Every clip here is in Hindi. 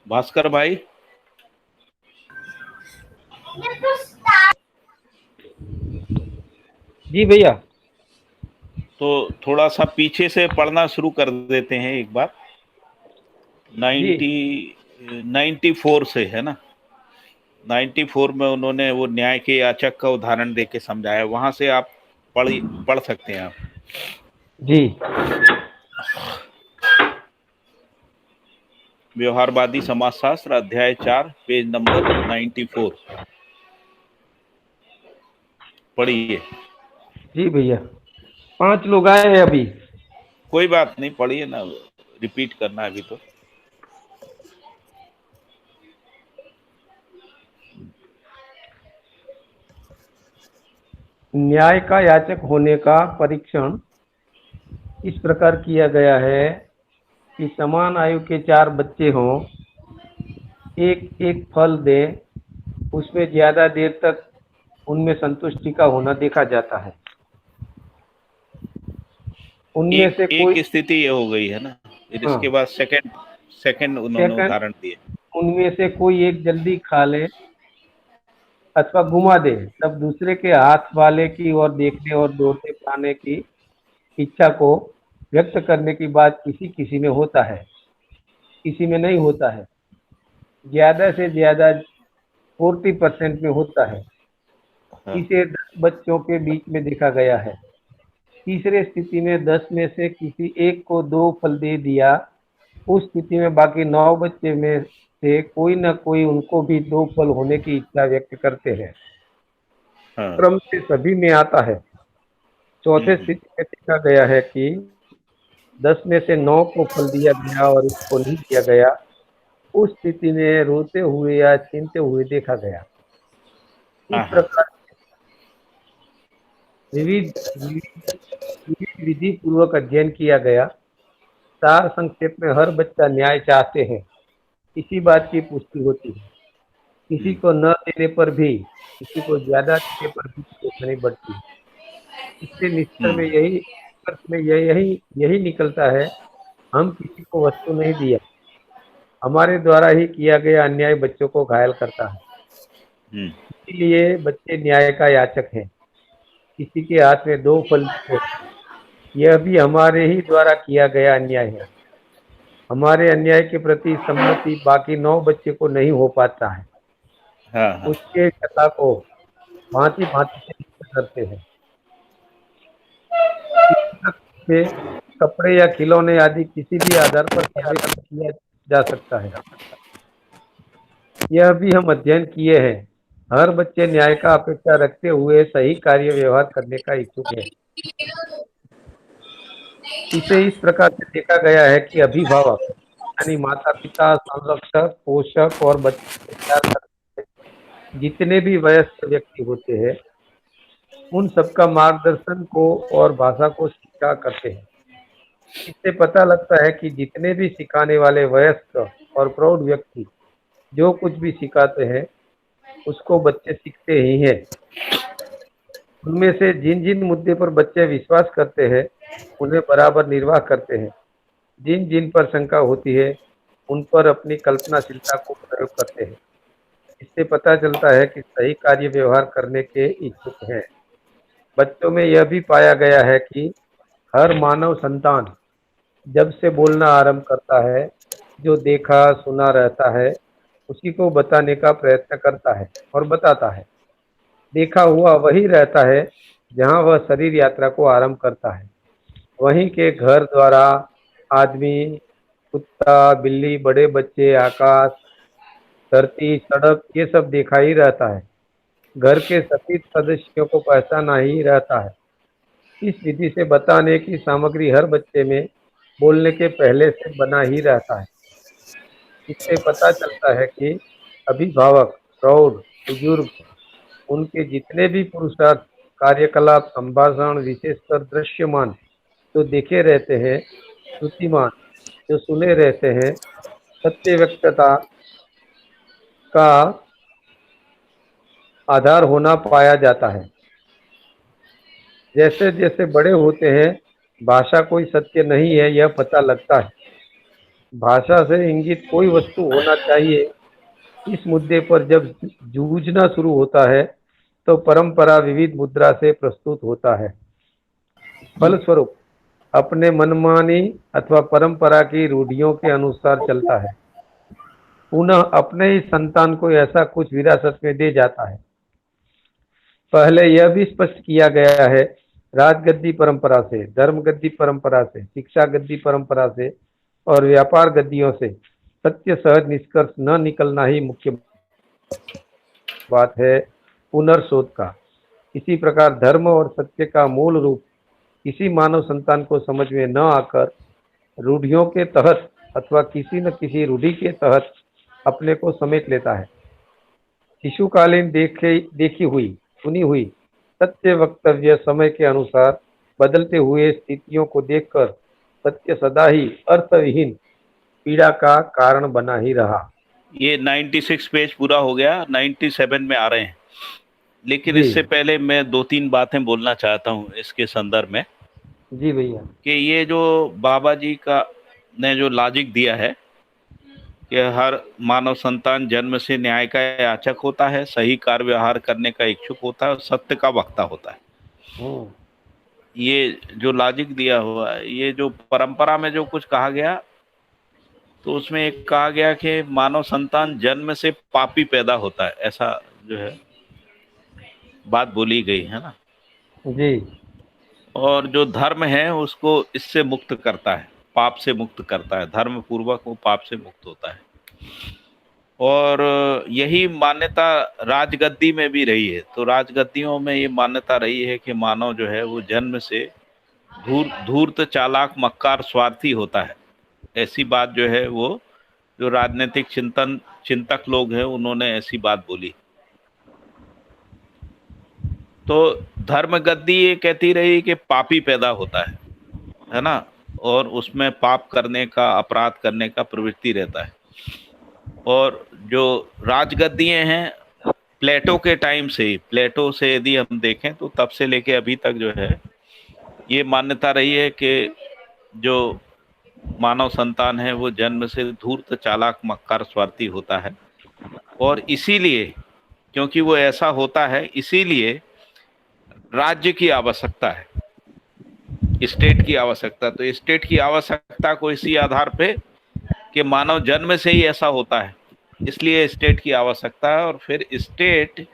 भास्कर भाई। जी भैया। तो थोड़ा सा पीछे से पढ़ना शुरू कर देते हैं एक बार। जी 94 से है ना। 94 में उन्होंने वो न्याय के याचक का उदाहरण दे के समझाया, वहां से आप पढ़ पढ़ सकते हैं आप। जी व्यवहारवादी समाजशास्त्र अध्याय 4 पेज नंबर 94 पढ़िए। जी भैया, 5 लोग आए हैं अभी। कोई बात नहीं, पढ़िए ना, रिपीट करना है अभी तो। न्याय का याचक होने का परीक्षण इस प्रकार किया गया है कि समान आयु के 4 बच्चे हों, एक एक फल दें, उसमें ज्यादा देर तक उनमें संतुष्टि का होना देखा जाता है। उनमें एक से एक कोई स्थिति ये हो गई है ना, फिर हाँ इसके बाद सेकंड सेकंड उन्होंने सेकंड, उदाहरण दिए। उनमें से कोई एक जल्दी खा ले अथवा घुमा दे, तब दूसरे के हाथ वाले की ओर देखने और दौड़ते पाने की इच्छा को व्यक्त करने की बात किसी किसी में होता है, किसी में नहीं होता है। ज्यादा से ज्यादा 40% में होता है। हाँ। इसे 10 बच्चों के बीच में देखा गया है। तीसरे स्थिति में 10 में से किसी एक को 2 फल दे दिया। उस स्थिति में बाकी 9 बच्चे में से कोई न कोई उनको भी 2 फल होने की इच्छा व्यक्त करते हैं। हाँ। क्रम से सभी में आता है। चौथे हम्म। स्थिति में देखा गया है कि 10 में से 9 को फल दिया गया और एक को नहीं दिया गया। उस स्थिति में रोते हुए या छीनते हुए देखा गया। इस हाँ हाँ। प्रकार विविध विविध विविध विधि पूर्वक अध्ययन किया गया। सार संक्षेप में हर बच्चा न्याय चाहते हैं, इसी बात की पुष्टि होती है। किसी हम्म। को न देने पर भी, किसी को ज्यादा देने पर भी परेशानी बढ़ती है। इससे निष्कर्ष में यही निकलता है, हम किसी को वस्तु नहीं दिया, हमारे द्वारा ही किया गया अन्याय बच्चों को घायल करता है। हम्म। इसीलिए बच्चे न्याय का याचक हैं। किसी के हाथ में 2 फल दिए, यह भी हमारे ही द्वारा किया गया अन्याय है। हमारे अन्याय के प्रति सम्मति बाकी 9 बच्चे को नहीं हो पाता है। हाँ हाँ। उसके कथा को भांति भांति से व्यक्त करते हैं। शिक्षक से कपड़े या खिलौने आदि किसी भी आधार पर कार्य किया जा सकता है। यह भी हम अध्ययन किए हैं। हर बच्चे न्याय का अपेक्षा रखते हुए सही कार्य व्यवहार करने का इच्छुक है। इसे इस प्रकार से देखा गया है कि अभिभावक यानी माता पिता, संरक्षक, पोषक और बच्चे को प्यार करते हैं, जितने भी वयस्क व्यक्ति होते हैं, उन सबका मार्गदर्शन को और भाषा को सीखा करते हैं। इससे पता लगता है कि जितने भी सिखाने वाले वयस्क और प्रौढ़ व्यक्ति जो कुछ भी सिखाते हैं, उसको बच्चे सीखते ही हैं। उनमें से जिन जिन मुद्दे पर बच्चे विश्वास करते हैं, उन्हें बराबर निर्वाह करते हैं। जिन जिन पर शंका होती है, उन पर अपनी कल्पनाशीलता को प्रयोग करते हैं। इससे पता चलता है कि सही कार्य व्यवहार करने के इच्छुक हैं। बच्चों में यह भी पाया गया है कि हर मानव संतान जब से बोलना आरंभ करता है, जो देखा सुना रहता है, उसी को बताने का प्रयत्न करता है और बताता है। देखा हुआ वही रहता है जहाँ वह शरीर यात्रा को आरंभ करता है। वहीं के घर द्वारा, आदमी, कुत्ता, बिल्ली, बड़े बच्चे, आकाश, धरती, सड़क, ये सब देखा ही रहता है। घर के सभी सदस्यों को पहचाना ही रहता है। इस विधि से बताने की सामग्री हर बच्चे में बोलने के पहले से बना ही रहता है। इससे पता चलता है कि अभिभावक, प्रौढ़, बुजुर्ग, उनके जितने भी पुरुषार्थ, कार्यकलाप, संभाषण, विशेषकर दृश्यमान जो देखे रहते हैं, श्रुतिमान जो सुने रहते हैं, सत्य व्यक्तता का आधार होना पाया जाता है। जैसे जैसे बड़े होते हैं, भाषा कोई सत्य नहीं है यह पता लगता है। भाषा से इंगित कोई वस्तु होना चाहिए, इस मुद्दे पर जब जूझना शुरू होता है तो परंपरा विविध मुद्रा से प्रस्तुत होता है। फलस्वरूप अपने मनमानी अथवा परंपरा की रूढ़ियों के अनुसार चलता है, पुनः अपने ही संतान को ऐसा कुछ विरासत में दे जाता है। पहले यह भी स्पष्ट किया गया है, राजगद्दी परंपरा से, धर्म गद्दी परंपरा से, शिक्षा गद्दी परंपरा से और व्यापार गद्दियों से सत्य सहज निष्कर्ष न निकलना ही मुख्य बात है पुनर्शोध का। इसी प्रकार धर्म और सत्य का मूल रूप किसी मानव संतान को समझ में न आकर रूढ़ियों के तहत अथवा किसी न किसी रूढ़ि के तहत अपने को समेट लेता है। शिशुकालीन देखी हुई सुनी हुई सत्य वक्तव्य समय के अनुसार बदलते हुए स्थितियों को देखकर सत्य सदा ही अर्थविहीन पीड़ा का कारण बना ही रहा। ये 96 पेज पूरा हो गया, 97 में आ रहे हैं। लेकिन जी इससे पहले मैं 2-3 बातें बोलना चाहता हूँ इसके संदर्भ में, जी भैया। कि ये जो बाबा जी का ने जो लॉजिक दिया है कि हर मानव संतान जन्म से न्याय का याचक होता है, सही कार्य व्यवहार करने का इच्छुक होता है और सत्य का वक्ता होता है। हम्म। ये जो लॉजिक दिया हुआ है, ये जो परंपरा में जो कुछ कहा गया, तो उसमें एक कहा गया कि मानव संतान जन्म से पापी पैदा होता है, ऐसा जो है बात बोली गई है ना। जी और जो धर्म है उसको इससे मुक्त करता है, पाप से मुक्त करता है, धर्म पूर्वक वो पाप से मुक्त होता है। और यही मान्यता राजगद्दी में भी रही है। तो राजगद्दियों में ये मान्यता रही है कि मानव जो है वो जन्म से धूर्त, चालाक, मक्कार, स्वार्थी होता है। ऐसी बात जो है वो जो राजनीतिक चिंतक लोग हैं उन्होंने ऐसी बात बोली। तो धर्म गद्दी ये कहती रही कि पापी पैदा होता है ना, और उसमें पाप करने का, अपराध करने का प्रवृत्ति रहता है। और जो राजगद्दियाँ हैं, प्लेटो के टाइम से ही, प्लेटो से यदि हम देखें तो तब से लेके अभी तक जो है ये मान्यता रही है कि जो मानव संतान है वो जन्म से धूर्त, चालाक, मक्कार, स्वार्थी होता है। और इसीलिए, क्योंकि वो ऐसा होता है, इसीलिए राज्य की आवश्यकता है, स्टेट की आवश्यकता। तो स्टेट की आवश्यकता को इसी आधार पे कि मानव जन्म से ही ऐसा होता है, इसलिए स्टेट की आवश्यकता है। और फिर स्टेट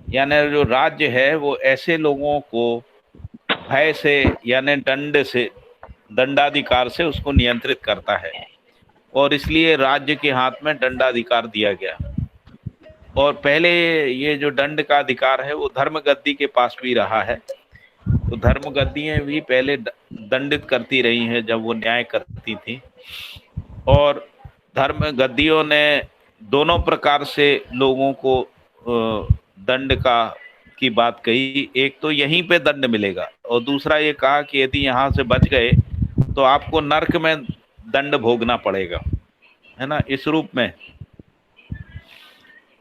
यानी जो राज्य है वो ऐसे लोगों को भय से यानी दंडाधिकार से उसको नियंत्रित करता है, और इसलिए राज्य के हाथ में दंडाधिकार दिया गया। और पहले ये जो दंड का अधिकार है वो धर्म गद्दी के पास भी रहा है। तो धर्म गद्दियाँ भी पहले दंडित करती रही हैं जब वो न्याय करती थी। और धर्म गद्दियों ने दोनों प्रकार से लोगों को दंड का की बात कही। एक तो यहीं पे दंड मिलेगा, और दूसरा ये कहा कि यदि यहाँ से बच गए तो आपको नर्क में दंड भोगना पड़ेगा, है ना, इस रूप में।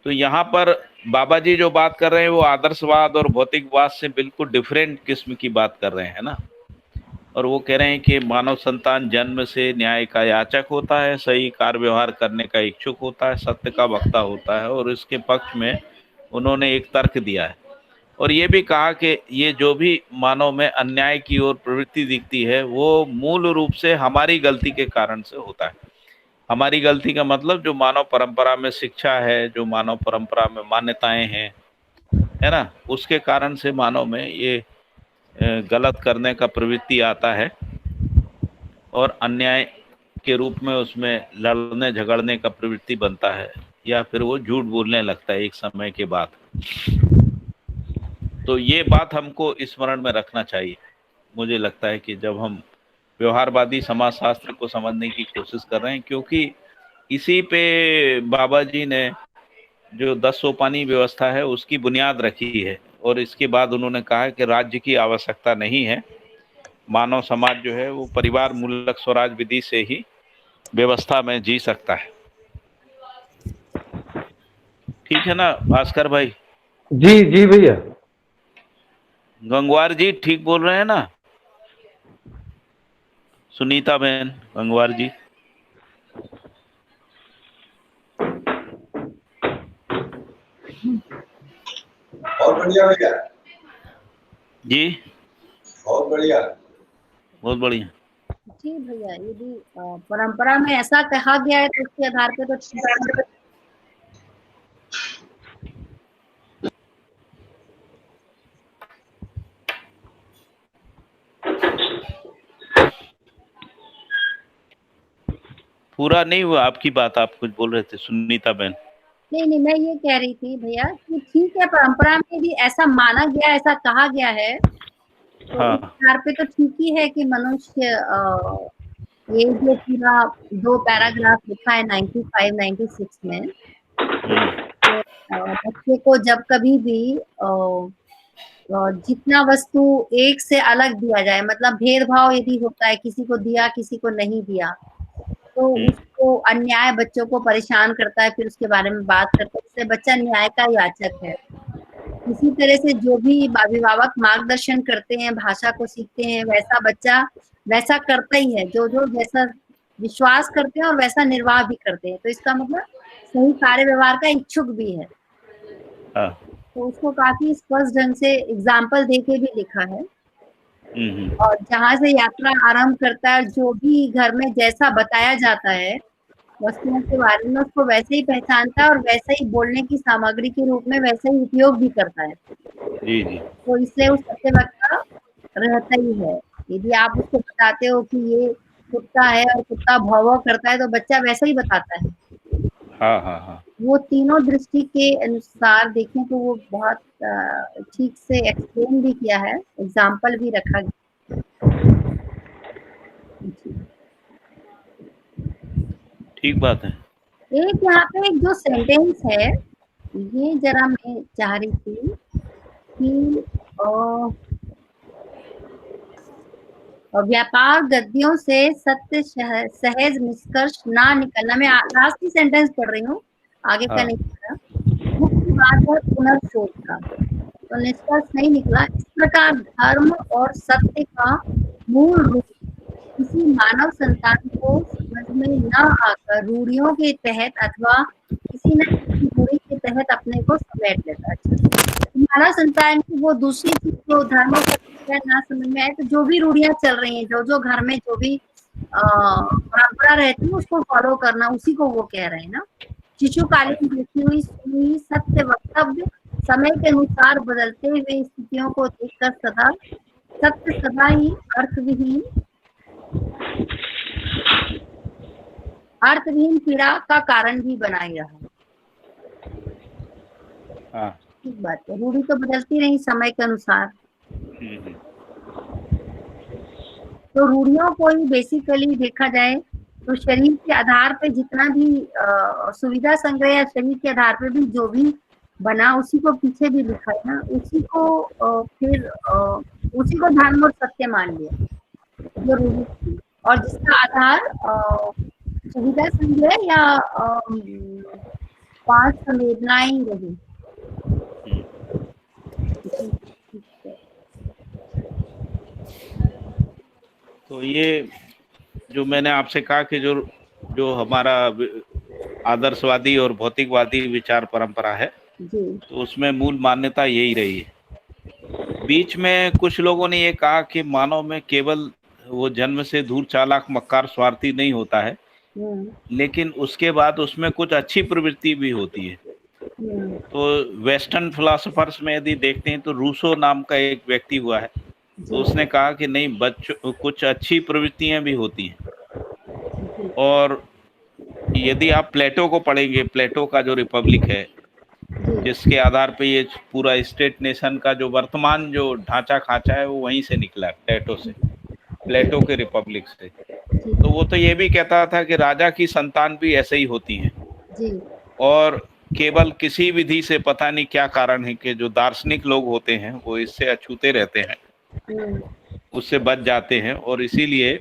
तो यहाँ पर बाबा जी जो बात कर रहे हैं वो आदर्शवाद और भौतिकवाद से बिल्कुल डिफरेंट किस्म की बात कर रहे हैं ना। और वो कह रहे हैं कि मानव संतान जन्म से न्याय का याचक होता है, सही कार्य व्यवहार करने का इच्छुक होता है, सत्य का वक्ता होता है। और इसके पक्ष में उन्होंने एक तर्क दिया है, और ये भी कहा कि ये जो भी मानव में अन्याय की ओर प्रवृत्ति दिखती है वो मूल रूप से हमारी गलती के कारण से होता है। हमारी गलती का मतलब जो मानव परंपरा में शिक्षा है, जो मानव परंपरा में मान्यताएं हैं, है ना, उसके कारण से मानव में ये गलत करने का प्रवृत्ति आता है, और अन्याय के रूप में उसमें लड़ने झगड़ने का प्रवृत्ति बनता है, या फिर वो झूठ बोलने लगता है एक समय के बाद। तो ये बात हमको स्मरण में रखना चाहिए। मुझे लगता है कि जब हम व्यवहारवादी समाजशास्त्र को समझने की कोशिश कर रहे हैं, क्योंकि इसी पे बाबा जी ने जो 10 सोपानी व्यवस्था है उसकी बुनियाद रखी है। और इसके बाद उन्होंने कहा कि राज्य की आवश्यकता नहीं है, मानव समाज जो है वो परिवार मूलक स्वराज विधि से ही व्यवस्था में जी सकता है। ठीक है ना भास्कर भाई? जी जी भैया। गंगवार जी ठीक बोल रहे हैं ना? सुनीता बहन गंगवार जी। बहुत बढ़िया भैया जी, बहुत बढ़िया। बहुत बढ़िया। जी भैया, यदि परंपरा में ऐसा कहा गया है तो उसके आधार पे तो ठीक है। पूरा नहीं हुआ आपकी बात, आप कुछ बोल रहे थे सुनीता बहन। नहीं, मैं ये कह रही थी भैया कि ठीक है, परंपरा में भी ऐसा माना गया, ऐसा कहा गया है, तो हाँ। उस आधार पे तो ठीक ही है कि मनुष्य ये जो पूरा 2 पैराग्राफ लिखा है 95, 96 में, तो बच्चे को जब कभी भी जितना वस्तु एक से अलग दिया जाए, मतलब भेदभाव यदि होता है, किसी को दिया किसी को नहीं दिया, तो उसको अन्याय बच्चों को परेशान करता है, फिर उसके बारे में बात करते हैं, इससे बच्चा न्याय का याचक है। इसी तरह से जो भी अभिभावक मार्गदर्शन करते हैं, भाषा को सीखते हैं, वैसा बच्चा वैसा करता ही है, जो जैसा विश्वास करते हैं और वैसा निर्वाह भी करते हैं, तो इसका मतलब सही कार्य व्यवहार का इच्छुक भी है। हाँ। तो उसको काफी स्पष्ट ढंग से एग्जाम्पल देके भी लिखा है। और जहाँ से यात्रा आरंभ करता है, जो भी घर में जैसा बताया जाता है वस्तुओं के बारे में, उसको वैसे ही पहचानता है और वैसे ही बोलने की सामग्री के रूप में वैसे ही उपयोग भी करता है। जी जी। तो इसलिए उस सत्यवक्ता रहता ही है। यदि आप उसको बताते हो कि ये कुत्ता है और कुत्ता भौं भौं करता है, तो बच्चा वैसा ही बताता है। हाँ हाँ हाँ। वो तीनों दृष्टि के अनुसार देखें तो वो बहुत ठीक से एक्सप्लेन भी किया है, एग्जाम्पल भी रखा गया। ठीक बात है। एक यहाँ पे एक जो सेंटेंस है, ये जरा मैं चाह रही थी कि व्यापार गद्दियों से सत्य सहज निष्कर्ष ना निकलना। मैं लास्ट की सेंटेंस पढ़ रही हूँ, आगे का नहीं पढ़ा। मुख्य बात है पुनर्शोध का, तो निष्कर्ष नहीं निकला। इस प्रकार धर्म और सत्य का मूल रूप किसी मानव संतान को समझ में न आकर रूढ़ियों के तहत अथवा किसी न किसी रूढ़ी के तहत अपने को समेट लेता है। मानव संतान की वो दूसरी चीज जो धर्म और सत्य ना समझ में आए, तो जो भी रूढ़ियां चल रही हैं, जो घर में जो भी परंपरा रहती है, उसको फॉलो करना, उसी को वो कह रहे हैं ना। शिशुकालीन देखी हुई सुनी सत्य वक्तव्य समय के अनुसार बदलते हुए स्थितियों को देखकर सत्य सदा ही अर्थविहीन पीड़ा का कारण भी बना रहा है। हाँ। ठीक बात है, रूढ़ी तो बदलती नहीं समय के अनुसार। तो रूढ़ियों को ही बेसिकली देखा जाए तो शरीर के आधार पे जितना भी सुविधा संग्रह या शरीर के आधार पे भी जो भी बना, उसी को पीछे भी लिखा है ना, उसी को फिर उसी को धर्म और सत्य मान लिया जो रूढ़ी थी, और जिसका आधार सुविधा संग्रह या 5 संवेदनाएं रही। तो ये जो मैंने आपसे कहा कि जो हमारा आदर्शवादी और भौतिकवादी विचार परंपरा है, तो उसमें मूल मान्यता यही रही है। बीच में कुछ लोगों ने ये कहा कि मानव में केवल वो जन्म से धूर्त, चालाक, मक्कार, स्वार्थी नहीं होता है, लेकिन उसके बाद उसमें कुछ अच्छी प्रवृत्ति भी होती है। तो वेस्टर्न फिलोसोफर्स में यदि देखते हैं तो रूसो नाम का एक व्यक्ति हुआ है, तो उसने कहा कि नहीं, बच्चों कुछ अच्छी प्रवृत्तियां भी होती हैं। और यदि आप प्लेटो को पढ़ेंगे, प्लेटो का जो रिपब्लिक है, जिसके आधार पे ये पूरा स्टेट नेशन का जो वर्तमान जो ढांचा खांचा है, वो वहीं से निकला, प्लेटो से, प्लेटो के रिपब्लिक से। तो वो तो ये भी कहता था कि राजा की संतान भी ऐसे ही होती है, और केवल किसी विधि से, पता नहीं क्या कारण है कि जो दार्शनिक लोग होते हैं वो इससे अछूते रहते हैं, उससे बच जाते हैं, और इसीलिए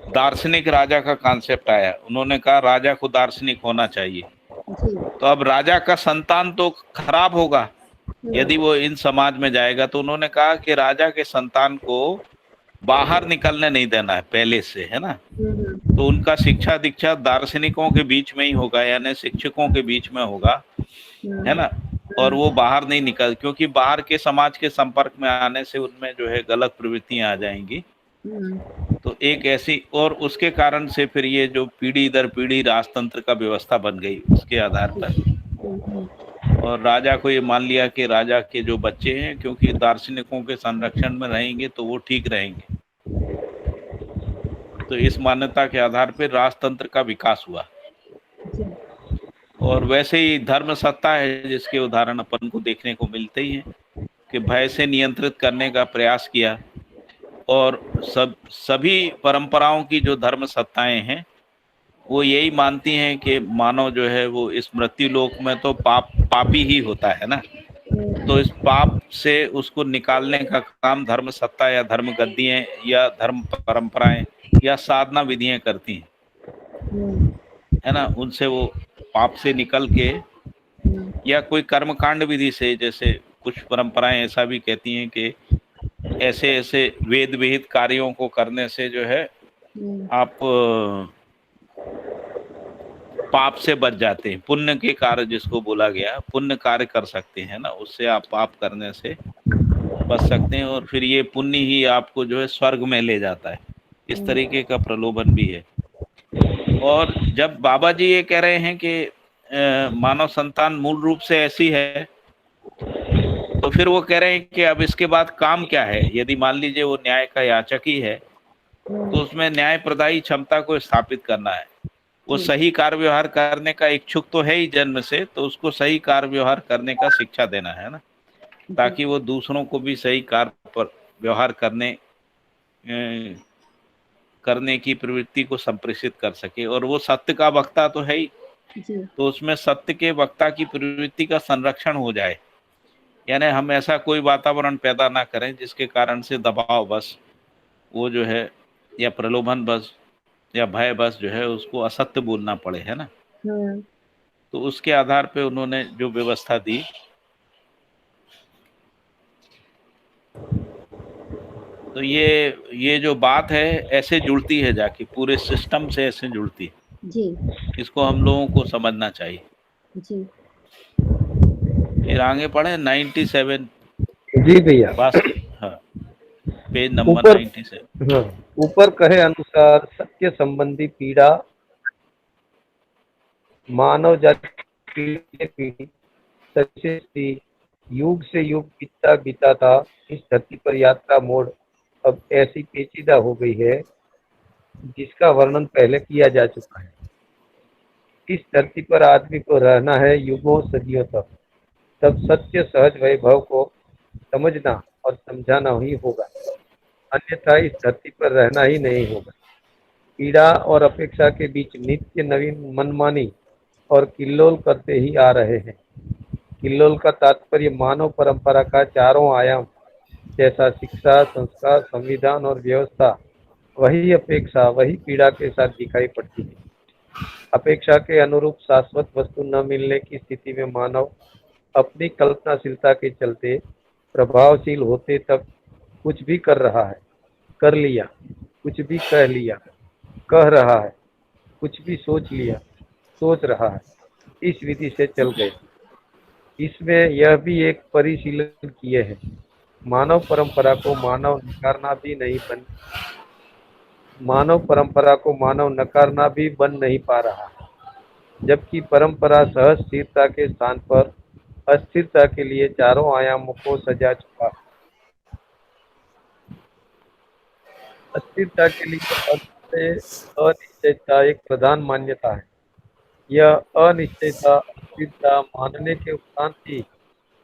दार्शनिक राजा का कॉन्सेप्ट आया। उन्होंने कहा राजा को दार्शनिक होना चाहिए। तो अब राजा का संतान तो खराब होगा यदि वो इन समाज में जाएगा, तो उन्होंने कहा कि राजा के संतान को बाहर निकलने नहीं देना है पहले से, है ना। तो उनका शिक्षा दीक्षा दार्शनिकों के बीच में ही होगा, यानी शिक्षकों के बीच में होगा, है ना, और वो बाहर नहीं निकल, क्योंकि बाहर के समाज के संपर्क में आने से उनमें जो है गलत प्रवृत्तियां आ जाएंगी। तो एक ऐसी, और उसके कारण से फिर ये जो पीढ़ी दर पीढ़ी राजतंत्र का व्यवस्था बन गई उसके आधार पर, और राजा को ये मान लिया कि राजा के जो बच्चे हैं क्योंकि दार्शनिकों के संरक्षण में रहेंगे तो वो ठीक रहेंगे, तो इस मान्यता के आधार पर राजतंत्र का विकास हुआ। और वैसे ही धर्म सत्ता है जिसके उदाहरण अपन को देखने को मिलते ही हैं कि भय से नियंत्रित करने का प्रयास किया, और सभी परंपराओं की जो धर्म सत्ताएं हैं वो यही मानती हैं कि मानव जो है वो इस मृत्यु लोक में तो पापी ही होता है ना, तो इस पाप से उसको निकालने का काम धर्म सत्ता या धर्म गद्दियां या धर्म परंपराएं या साधना विधियां करती हैं, है ना। उनसे वो पाप से निकल के या कोई कर्मकांड विधि से, जैसे कुछ परंपराएं ऐसा भी कहती हैं कि ऐसे ऐसे वेद विहित कार्यों को करने से जो है आप पाप से बच जाते हैं, पुण्य के कार्य जिसको बोला गया, पुण्य कार्य कर सकते हैं ना, उससे आप पाप करने से बच सकते हैं, और फिर ये पुण्य ही आपको जो है स्वर्ग में ले जाता है। इस तरीके का प्रलोभन भी है। और जब बाबा जी ये कह रहे हैं कि मानव संतान मूल रूप से ऐसी है, तो फिर वो कह रहे हैं कि अब इसके बाद काम क्या है। यदि मान लीजिए वो न्याय का याचक ही है तो उसमें न्याय प्रदायी क्षमता को स्थापित करना है। वो सही कार्य व्यवहार करने का इच्छुक तो है ही जन्म से, तो उसको सही कार्य व्यवहार करने का शिक्षा देना है ना, ताकि वो दूसरों को भी सही कार्य पर व्यवहार करने की प्रवृत्ति को संप्रेषित कर सके। और वो सत्य का वक्ता तो है ही, तो उसमें सत्य के वक्ता की प्रवृत्ति का संरक्षण हो जाए, यानी हम ऐसा कोई वातावरण पैदा ना करें जिसके कारण से दबाव बस वो जो है, या प्रलोभन बस या भय बस जो है उसको असत्य बोलना पड़े, है ना। तो उसके आधार पे उन्होंने जो व्यवस्था दी, तो ये जो बात है ऐसे जुड़ती है, जाके पूरे सिस्टम से ऐसे जुड़ती है जी। इसको हम लोगों को समझना चाहिए जी। फिर आगे पढ़े 97। जी भैया। हाँ, पेज नंबर 97। हाँ, ऊपर कहे अनुसार सत्य संबंधी पीड़ा मानव जाति पीढ़ी से पीढ़ी सच्चे से युग से युग बीता था। इस धरती पर यात्रा मोड़ अब ऐसी पेचीदा हो गई है जिसका वर्णन पहले किया जा चुका है। इस धरती पर आदमी को रहना है युगों सदियों तक, तब सत्य सहज वैभव को समझना और समझाना ही होगा, अन्यथा इस धरती पर रहना ही नहीं होगा। पीड़ा और अपेक्षा के बीच नित्य नवीन मनमानी और किल्लोल करते ही आ रहे हैं। किल्लोल का तात्पर्य मानव परंपरा का चारों आयाम जैसा शिक्षा, संस्कार, संविधान और व्यवस्था, वही अपेक्षा वही पीड़ा के साथ दिखाई पड़ती है। अपेक्षा के अनुरूप शाश्वत वस्तु न मिलने की स्थिति में मानव अपनी कल्पनाशीलता के चलते प्रभावशील होते तक कुछ भी कर रहा है, कर लिया, कुछ भी कह लिया, कह रहा है, कुछ भी सोच लिया, सोच रहा है, इस विधि से चल गए। इसमें यह भी एक परिशीलन किए हैं, मानव परंपरा को मानव नकारना भी बन नहीं पा रहा, जबकि परंपरा सहज स्थिरता के स्थान पर अस्थिरता के लिए चारों आयामों को सजा चुका। अस्थिरता के लिए अनिश्चयता एक प्रधान मान्यता है। यह अनिश्चयता, अस्थिरता मानने के उपरांत ही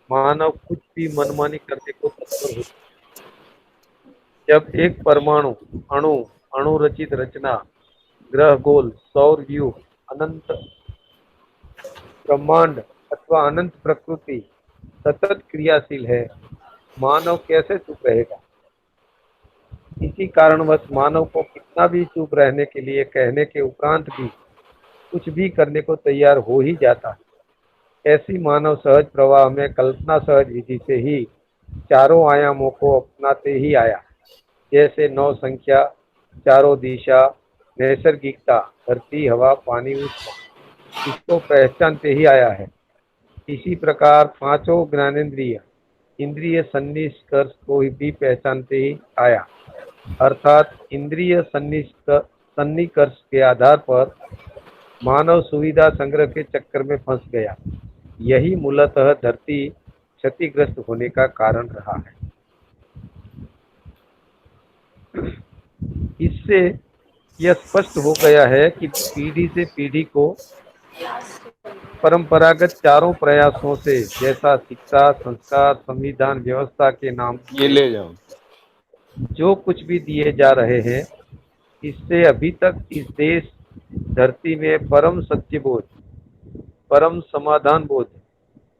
मानव कुछ भी मनमानी करने को तत्पर होता है। जब एक परमाणु, अणुरचित रचना, ग्रह गोल, सौर व्यूह, अनंत ब्रह्मांड अथवा अनंत प्रकृति सतत क्रियाशील है, मानव कैसे चुप रहेगा। इसी कारणवश मानव को कितना भी चुप रहने के लिए कहने के उपरांत भी कुछ भी करने को तैयार हो ही जाता है। ऐसी मानव सहज प्रवाह में कल्पना सहज विधि से ही चारों आयामों को अपनाते ही आया, जैसे 9 संख्या, चारों दिशा, नैसर्गिकता, धरती, हवा, पानी, ऊष्मा, इसको पहचानते ही आया है। इसी प्रकार पांचों ज्ञानेंद्रिय इंद्रिय सन्निष्कर्ष को भी पहचानते ही आया, अर्थात इंद्रिय सन्निकर्ष के आधार पर मानव सुविधा संग्रह के चक्कर में फंस गया। यही मूलतः धरती क्षतिग्रस्त होने का कारण रहा है। इससे यह स्पष्ट हो गया है कि पीढ़ी से पीढ़ी को परंपरागत चारों प्रयासों से, जैसा शिक्षा, संस्कार, संविधान व्यवस्था के नाम ये ले जाओ, जो कुछ भी दिए जा रहे हैं, इससे अभी तक इस देश धरती में परम सत्य बोध, परम समाधान बोध,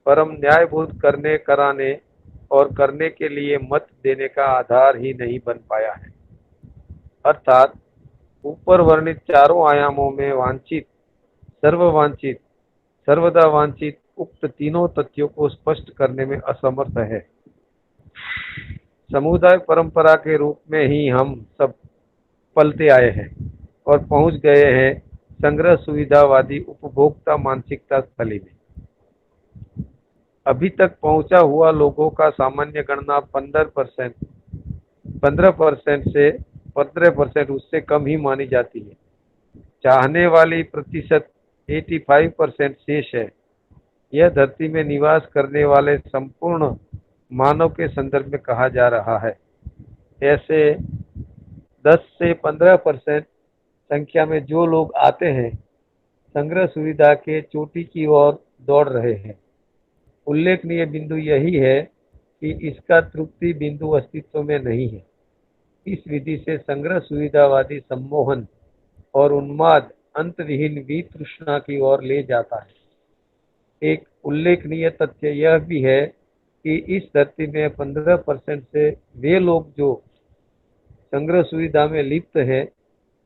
परम न्याय बोध करने, कराने और करने के लिए मत देने का आधार ही नहीं बन पाया है। अर्थात ऊपर वर्णित चारों आयामों में वांछित, सर्ववांछित, सर्वदा वांछित उक्त तीनों तथ्यों को स्पष्ट करने में असमर्थ है। समुदाय परंपरा के रूप में ही हम सब पलते आए हैं और पहुंच गए हैं संग्रह सुविधावादी उपभोक्ता मानसिकता स्थली में। अभी तक पहुंचा हुआ लोगों का सामान्य गणना 15% से 15% उससे कम ही मानी जाती है। चाहने वाली प्रतिशत 85% शेष है। यह धरती में निवास करने वाले संपूर्ण मानव के संदर्भ में कहा जा रहा है। ऐसे 10 से 15% संख्या में जो लोग आते हैं, संग्रह सुविधा के चोटी की ओर दौड़ रहे हैं। उल्लेखनीय बिंदु यही है कि इसका तृप्ति बिंदु अस्तित्व में नहीं है। इस विधि से संग्रह सुविधावादी सम्मोहन और उन्माद अंतविहीन वितृष्णा की ओर ले जाता है। एक उल्लेखनीय तथ्य यह भी है कि इस धरती में 15% से वे लोग जो संग्रह सुविधा में लिप्त है,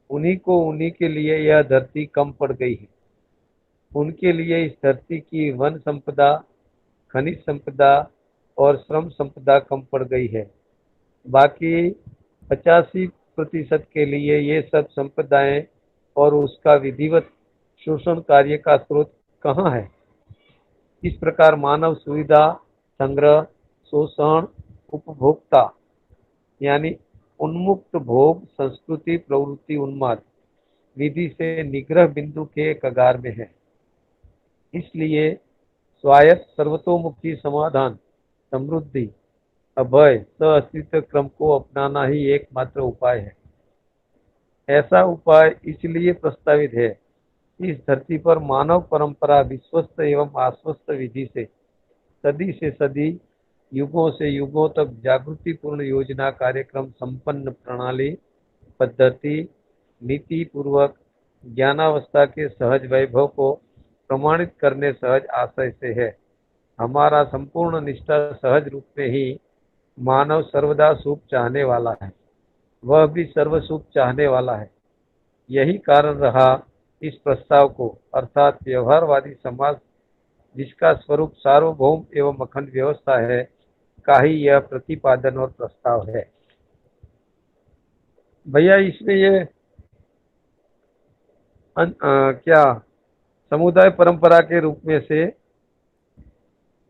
उन्हीं के लिए यह धरती कम पड़ गई है। उनके लिए इस धरती की वन संपदा, खनिज संपदा और श्रम संपदा कम पड़ गई है। बाकी 85% के लिए ये सब संपदाएं और उसका विधिवत शोषण कार्य का स्रोत कहाँ है। इस प्रकार मानव सुविधा, संग्रह, शोषण, उपभोक्ता यानी उन्मुक्त भोग संस्कृति प्रवृत्ति उन्माद विधि से निग्रह बिंदु के कगार में है। इसलिए स्वायत्त सर्वतोमुखी समाधान, समृद्धि, अभय, सह-अस्तित्व क्रम को अपनाना ही एकमात्र उपाय है। ऐसा उपाय इसलिए प्रस्तावित है, इस धरती पर मानव परंपरा विश्वस्त एवं आश्वस्त विधि से सदी से सदी, युगों से युगों तक जागृतिपूर्ण योजना, कार्यक्रम, संपन्न प्रणाली, पद्धति, नीति पूर्वक ज्ञानावस्था के सहज वैभव को प्रमाणित करने सहज आशय से है। हमारा संपूर्ण निष्ठा सहज रूप में ही मानव सर्वदा सुख चाहने वाला है, वह भी सर्व सुख चाहने वाला है। यही कारण रहा इस प्रस्ताव को, अर्थात व्यवहारवादी समाज जिसका स्वरूप सार्वभौम एवं अखंड व्यवस्था है, का ही यह प्रतिपादन और प्रस्ताव है। भैया इसमें ये क्या समुदाय परंपरा के रूप में से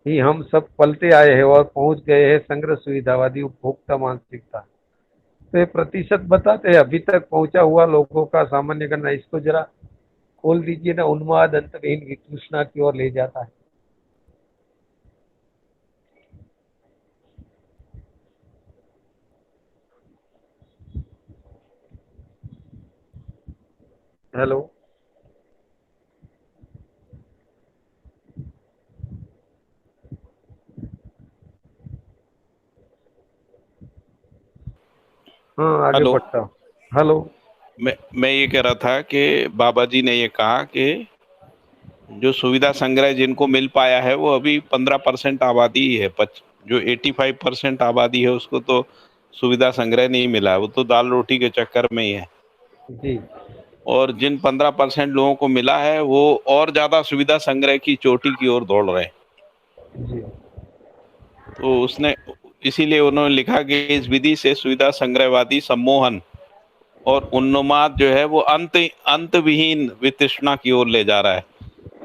ही हम सब पलते आए हैं और पहुंच गए हैं संग्रह सुविधावादी उपभोक्ता मानसिकता। तो ये प्रतिशत बताते हैं अभी तक पहुंचा हुआ लोगों का सामान्य गणना, इसको जरा खोल दीजिए ना। उन्माद अंतहीन वितृष्णा की ओर ले जाता है। हेलो, हाँ आगे हेलो। बढ़ता हूँ। हेलो, मैं ये कह रहा था कि बाबा जी ने ये कहा कि जो सुविधा संग्रह जिनको मिल पाया है वो अभी 15% आबादी ही है। जो 85% आबादी है उसको तो सुविधा संग्रह नहीं मिला है, वो तो दाल रोटी के चक्कर में ही है। जी और जिन 15% लोगों को मिला है वो और ज्यादा सुविधा संग्रह की चोटी की ओर दौड़ रहे हैं। जी तो उसने इसीलिए उन्होंने लिखा कि इस विधि से सुविधा संग्रहवादी सम्मोहन और उन्माद जो है वो अंतविहीन वितृष्णा की ओर ले जा रहा है।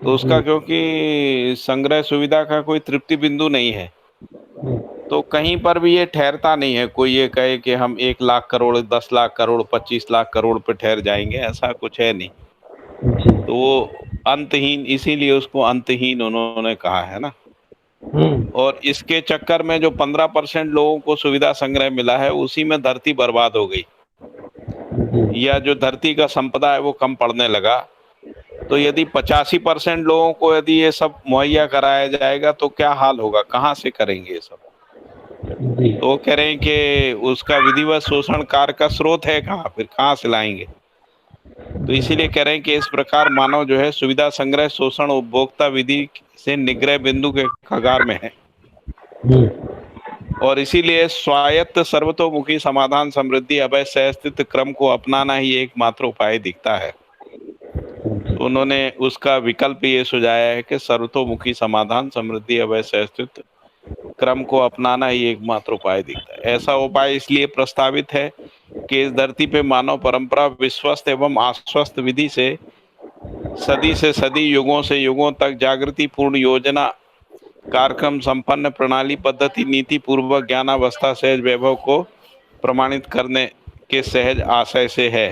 तो उसका क्योंकि संग्रह सुविधा का कोई तृप्ति बिंदु नहीं है, तो कहीं पर भी ये ठहरता नहीं है। कोई ये कहे कि हम 1 लाख करोड़, 10 लाख करोड़, 25 लाख करोड़ पे ठहर जाएंगे, ऐसा कुछ है नहीं। तो वो अंतहीन, इसीलिए उसको अंतहीन उन्होंने कहा है ना। और इसके चक्कर में जो 15% लोगों को सुविधा संग्रह मिला है, उसी में धरती बर्बाद हो गई, या जो धरती का संपदा है वो कम पड़ने लगा। तो यदि 85% लोगों को यदि ये सब मुहैया कराया जाएगा तो क्या हाल होगा, कहाँ से करेंगे ये सब। तो वो कह रहे हैं कि उसका विधिवत शोषण कार्य का स्रोत है कहाँ, फिर कहाँ से लाएंगे। तो इसीलिए कह रहे हैं कि इस प्रकार मानव जो है सुविधा संग्रह शोषण उपभोक्ता विधि से निग्रह बिंदु के कगार में है, और इसीलिए स्वायत्त सर्वतोमुखी समाधान समृद्धि अभय सहस्तित्व क्रम को अपनाना ही एकमात्र उपाय दिखता है। तो उन्होंने उसका विकल्प ये सुझाया है कि सर्वतोमुखी समाधान समृद्धि अभय सहस्तित्व क्रम को अपनाना ही एकमात्र उपाय दिखता है। ऐसा उपाय इसलिए प्रस्तावित है कि इस धरती पे मानव परंपरा विश्वस्त एवं आश्वस्त विधि से सदी युगों से युगों तक जागृति पूर्ण योजना कार्यक्रम संपन्न प्रणाली पद्धति नीति पूर्वक ज्ञानावस्था सहज वैभव को प्रमाणित करने के सहज आशय से है।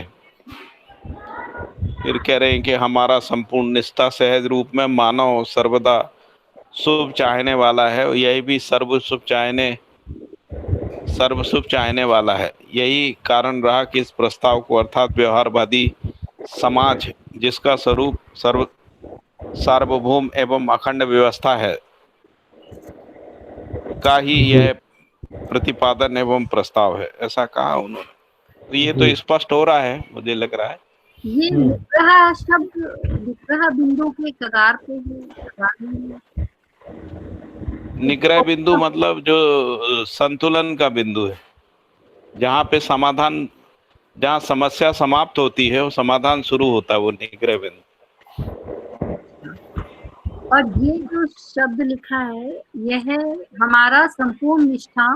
फिर कह रहे हैं कि हमारा संपूर्ण निष्ठा सहज रूप में मानव सर्वदा शुभ चाहने वाला है, यही भी सर्व शुभ चाहने वाला है। यही कारण रहा कि इस प्रस्ताव को अर्थात व्यवहारवादी समाज जिसका स्वरूप सार्वभौम एवं अखंड व्यवस्था है का ही यह प्रतिपादन एवं प्रस्ताव है, ऐसा कहा उन्होंने। तो ये तो स्पष्ट हो रहा है, मुझे लग रहा है। ये निग्रह शब्द निग्रह बिंदु के कगार पे है। निग्रह बिंदु मतलब जो संतुलन का बिंदु है, जहाँ पे समाधान, जहाँ समस्या समाप्त होती है वो समाधान शुरू होता है, वो निग्रह बिंदु। और ये जो शब्द लिखा है यह हमारा संपूर्ण निष्ठा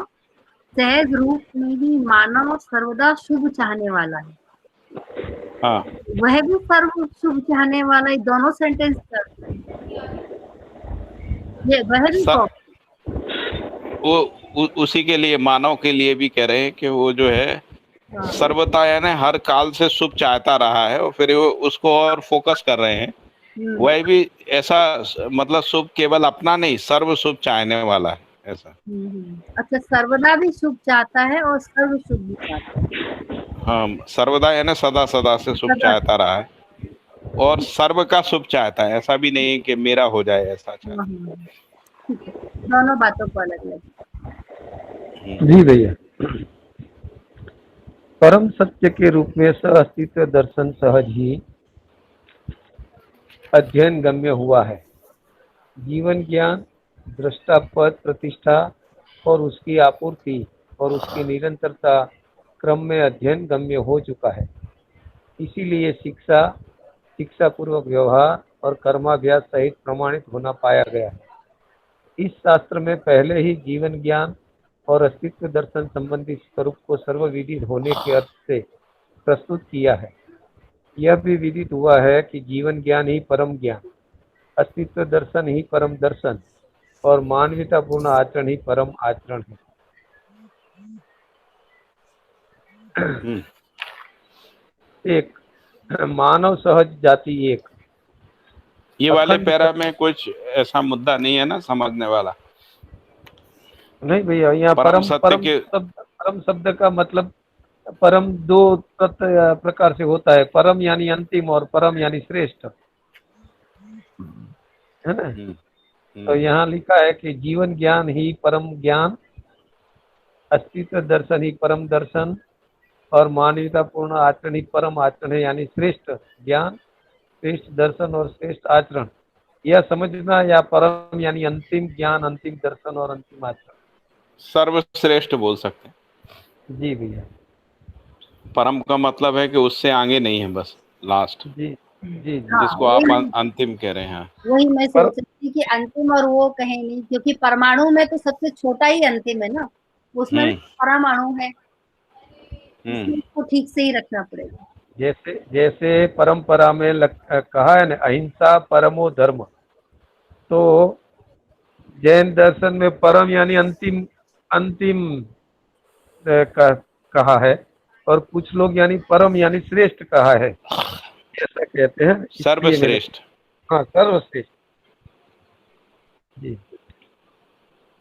सहज रूप में ही मानव सर्वदा शुभ चाहने वाला है। हाँ, वह भी सर्व शुभ चाहने वाला है, दोनों सेंटेंस ये वह भी वो उसी के लिए मानव के लिए भी कह रहे हैं कि वो जो है सर्वथा यानी हर काल से शुभ चाहता रहा है, और फिर वो उसको और फोकस कर रहे हैं। वह भी ऐसा मतलब शुभ केवल अपना नहीं, सर्व शुभ चाहने वाला है, ऐसा। अच्छा, सर्वदा भी शुभ चाहता है और सर्व शुभ भी चाहता है। हाँ, सर्वदा यानी सदा सदा से शुभ चाहता रहा है, और सर्व का शुभ चाहता है, ऐसा भी नहीं कि मेरा हो जाए, ऐसा चाहता है। दोनों बातों को अलग अलग। जी भैया, परम सत्य के रूप में सह अस्तित्व दर्शन सहज ही अध्ययन गम्य हुआ है। जीवन ज्ञान, दृष्टा पद प्रतिष्ठा और उसकी आपूर्ति और उसकी निरंतरता क्रम में अध्ययन गम्य हो चुका है। इसीलिए शिक्षा पूर्वक व्यवहार और कर्माभ्यास सहित प्रमाणित होना पाया गया है। इस शास्त्र में पहले ही जीवन ज्ञान और अस्तित्व दर्शन संबंधी स्वरूप को सर्वविदित होने के अर्थ से प्रस्तुत किया है। यह भी विदित हुआ है कि जीवन ज्ञान ही परम ज्ञान, अस्तित्व दर्शन ही परम दर्शन और मानवतापूर्ण आचरण ही परम आचरण है। एक मानव सहज जाति एक, ये वाले पैरा में कुछ ऐसा मुद्दा नहीं है ना समझने वाला? नहीं भैया, यहाँ परम शब्द का मतलब परम दो प्रकार से होता है। परम यानी अंतिम और परम यानी श्रेष्ठ, है ना। तो यहाँ लिखा है कि जीवन ज्ञान ही परम ज्ञान, अस्तित्व दर्शन ही परम दर्शन और मानवतापूर्ण आचरण ही परम आचरण है, यानी श्रेष्ठ ज्ञान, श्रेष्ठ दर्शन और श्रेष्ठ आचरण। यह समझना, या परम यानी अंतिम ज्ञान, अंतिम दर्शन और अंतिम आचरण, सर्वश्रेष्ठ बोल सकते हैं। जी भैया। परम का मतलब है कि उससे आगे नहीं है, बस लास्ट। जी जी, जिसको आप अंतिम कह रहे हैं। वही मैं सोच रही थी कि अंतिम और वो कहे नहीं, क्योंकि परमाणु में तो सबसे छोटा ही अंतिम है ना, उसमें भी परमाणु है, इसको ठीक से ही रखना पड़ेगा। जैसे जैसे परंपरा में कहा है ना, अहिंसा परमो धर्म। तो जैन दर्शन में परम यानी अंतिम, अंतिम कहा है, और कुछ लोग यानी परम यानी श्रेष्ठ कहा है, ऐसा कहते हैं, इसलिए मैंने। सर्वश्रेष्ठ। हाँ, सर्वश्रेष्ठ। जी।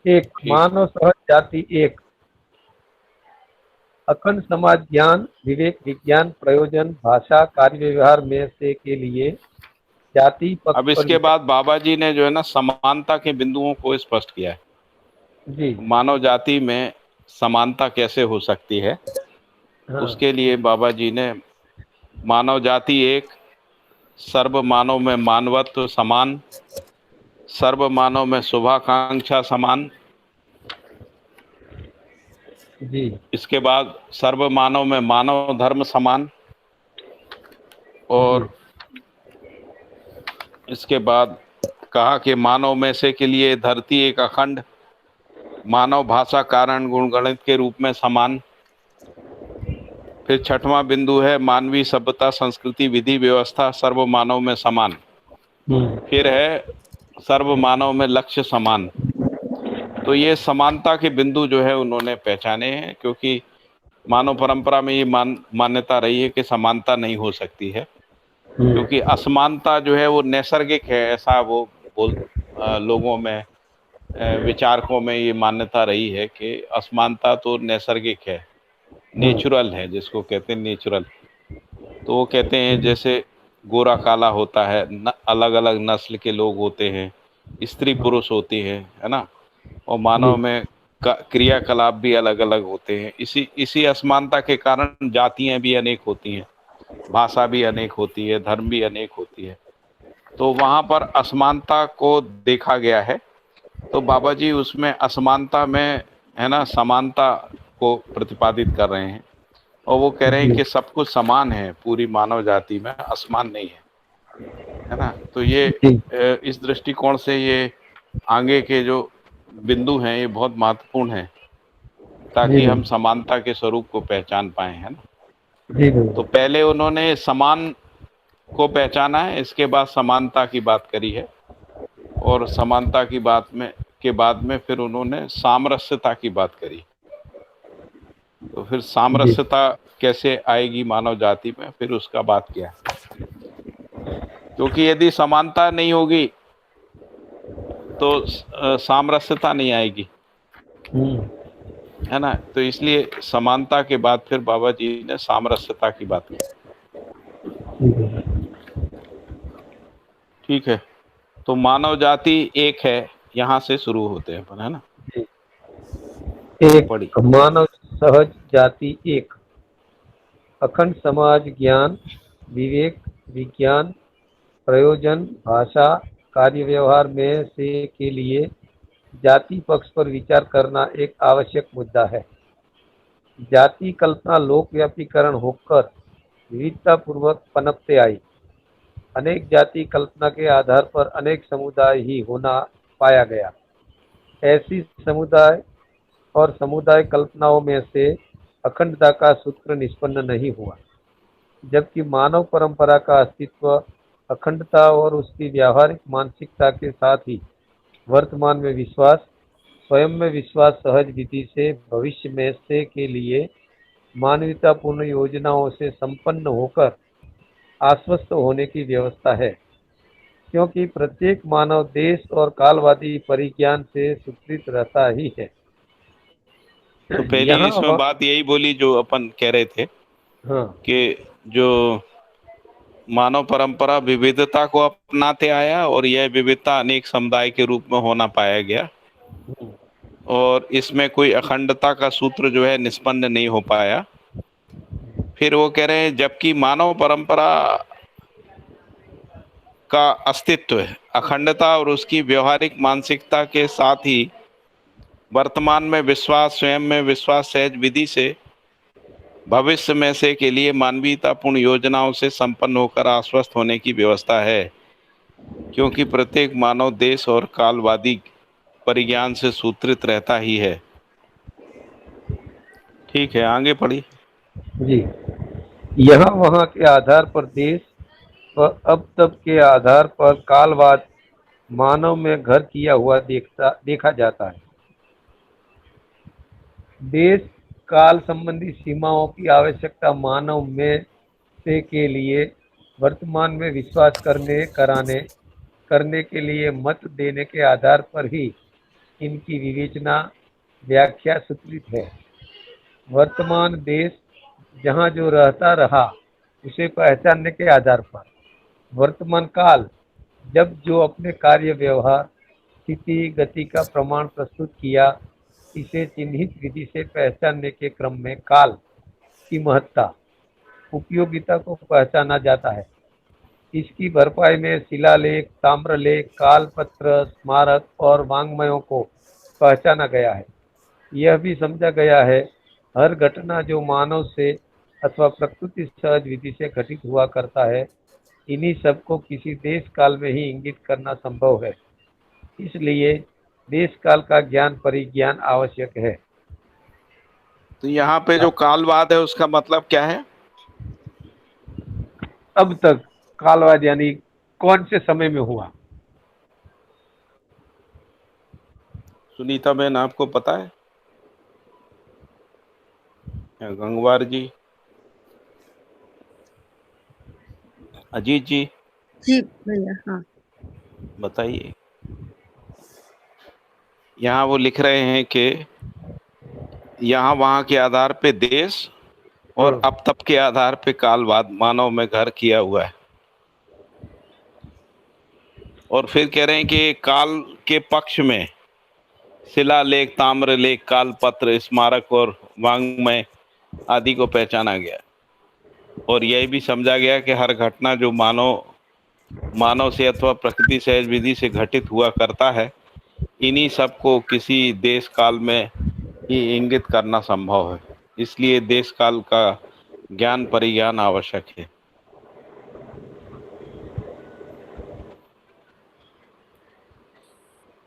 एक, ठीक। मानव सहज जाति एक, अखंड समाज ज्ञान विवेक विज्ञान प्रयोजन भाषा कार्य व्यवहार में से के लिए जाति पक्ष अब पर इसके बाद बाबा जी ने जो है ना समानता के बिंदुओं को स्पष्ट किया है। जी। मानव जाति में समानता कैसे हो सकती है, हाँ। उसके लिए बाबा जी ने मानव जाति एक, सर्व मानव में मानवत्व समान, सर्व मानव में शुभाकांक्षा समान, जी। इसके बाद सर्व मानव में मानव धर्म समान, जी। और इसके बाद कहा कि मानव में से के लिए धरती एक अखंड, मानव भाषा कारण गुण गणित के रूप में समान। फिर छठवां बिंदु है मानवीय सभ्यता संस्कृति विधि व्यवस्था सर्व मानव में समान। फिर है सर्व मानव में लक्ष्य समान। तो ये समानता के बिंदु जो है उन्होंने पहचाने हैं, क्योंकि मानव परंपरा में ये मान्यता रही है कि समानता नहीं हो सकती है, क्योंकि असमानता जो है वो नैसर्गिक है, ऐसा वो लोगों में विचारकों में ये मान्यता रही है कि असमानता तो नैसर्गिक है, नेचुरल है, जिसको कहते हैं नेचुरल। तो वो कहते हैं जैसे गोरा काला होता है, अलग अलग नस्ल के लोग होते हैं, स्त्री पुरुष होती है ना, और मानव में क्रियाकलाप भी अलग अलग होते हैं। इसी असमानता के कारण जातियां भी अनेक होती हैं, भाषा भी अनेक होती है, धर्म भी अनेक होती है। तो वहाँ पर असमानता को देखा गया है। तो बाबा जी उसमें असमानता में है ना समानता को प्रतिपादित कर रहे हैं, और वो कह रहे हैं कि सब कुछ समान है, पूरी मानव जाति में असमान नहीं है ना। तो ये इस दृष्टिकोण से ये आगे के जो बिंदु हैं ये बहुत महत्वपूर्ण हैं, ताकि हम समानता के स्वरूप को पहचान पाए, है ना। तो पहले उन्होंने समान को पहचाना है, इसके बाद समानता की बात करी है, और समानता की बात में के बाद में फिर उन्होंने सामरस्यता की बात करी। तो फिर सामरस्यता कैसे आएगी मानव जाति में, फिर उसका बात किया, क्योंकि यदि समानता नहीं होगी तो सामरस्यता नहीं आएगी, है ना। तो इसलिए समानता के बाद फिर बाबा जी ने सामरस्यता की बात की। ठीक है, तो मानव जाति एक है, यहाँ से शुरू होते हैं, है ना। एक, पढ़ी। मानव सहज जाति एक, अखंड समाज ज्ञान विवेक विज्ञान प्रयोजन भाषा कार्य व्यवहार में से के लिए जाति पक्ष पर विचार करना एक आवश्यक मुद्दा है। जाति कल्पना लोकव्यापीकरण होकर विविधता पूर्वक पनपते आई। अनेक जाति कल्पना के आधार पर अनेक समुदाय ही होना पाया गया। ऐसी समुदाय और समुदाय कल्पनाओं में से अखंडता का सूत्र निष्पन्न नहीं हुआ, जबकि मानव परंपरा का अस्तित्व अखंडता और उसकी व्यावहारिक मानसिकता के साथ ही वर्तमान में विश्वास, स्वयं में विश्वास सहज विधि से भविष्य में से के लिए मानवतापूर्ण योजनाओं से संपन्न होकर आश्वस्त होने की व्यवस्था है, क्योंकि प्रत्येक मानव देश और कालवादी परिज्ञान से सूत्रित रहता ही है। तो पहली इसमें बात यही बोली जो अपन कह रहे थे, हाँ, कि जो मानव परंपरा विविधता को अपनाते आया, और यह विविधता अनेक समुदाय के रूप में होना पाया गया, और इसमें कोई अखंडता का सूत्र जो है निष्पन्न नहीं हो पाया। फिर वो कह रहे हैं जबकि मानव परंपरा का अस्तित्व है अखंडता और उसकी व्यवहारिक मानसिकता के साथ ही वर्तमान में विश्वास, स्वयं में विश्वास सहज विधि से भविष्य में से के लिए मानवीयतापूर्ण योजनाओं से संपन्न होकर आश्वस्त होने की व्यवस्था है, क्योंकि प्रत्येक मानव देश और कालवादी परिज्ञान से सूत्रित रहता ही है। ठीक है, आगे पढ़ी। जी। यहाँ वहाँ के आधार पर देश व अब तब के आधार पर कालवाद मानव में घर किया हुआ देखा जाता है। देश काल संबंधी सीमाओं की आवश्यकता मानव में से के लिए वर्तमान में विश्वास करने के लिए मत देने के आधार पर ही इनकी विवेचना व्याख्या सूत्रित है। वर्तमान देश जहाँ जो रहता रहा उसे पहचानने के आधार पर वर्तमान काल जब जो अपने कार्य व्यवहार स्थिति गति का प्रमाण प्रस्तुत किया, इसे चिन्हित विधि से पहचानने के क्रम में काल की महत्ता उपयोगिता को पहचाना जाता है। इसकी भरपाई में शिलालेख, ताम्रलेख, कालपत्र, स्मारक और वाङ्मयों को पहचाना गया है। यह भी समझा गया है हर घटना जो मानव से अथवा प्रकृति सहज विधि से घटित हुआ करता है, इन्हीं सबको किसी देश काल में ही इंगित करना संभव है। इसलिए देश काल का ज्ञान परिज्ञान आवश्यक है। तो यहाँ पे जो कालवाद है उसका मतलब क्या है? अब तक कालवाद यानी कौन से समय में हुआ? सुनीता बहन, आपको पता है? या गंगवार जी, अजीत जी, जी भैया, हाँ बताइए। यहाँ वो लिख रहे हैं कि यहाँ वहाँ के आधार पे देश और अब तब के आधार पे कालवाद मानव में घर किया हुआ है, और फिर कह रहे हैं कि काल के पक्ष में शिलालेख, ताम्रलेख, कालपत्र, स्मारक और वाङ्मय आदि को पहचाना गया, और यह भी समझा गया कि हर घटना जो मानव से अथवा प्रकृति सहज विधि से घटित हुआ करता है, इन्हीं सब को किसी देश काल में ही इंगित करना संभव है। इसलिए देश काल का ज्ञान परिज्ञान आवश्यक है।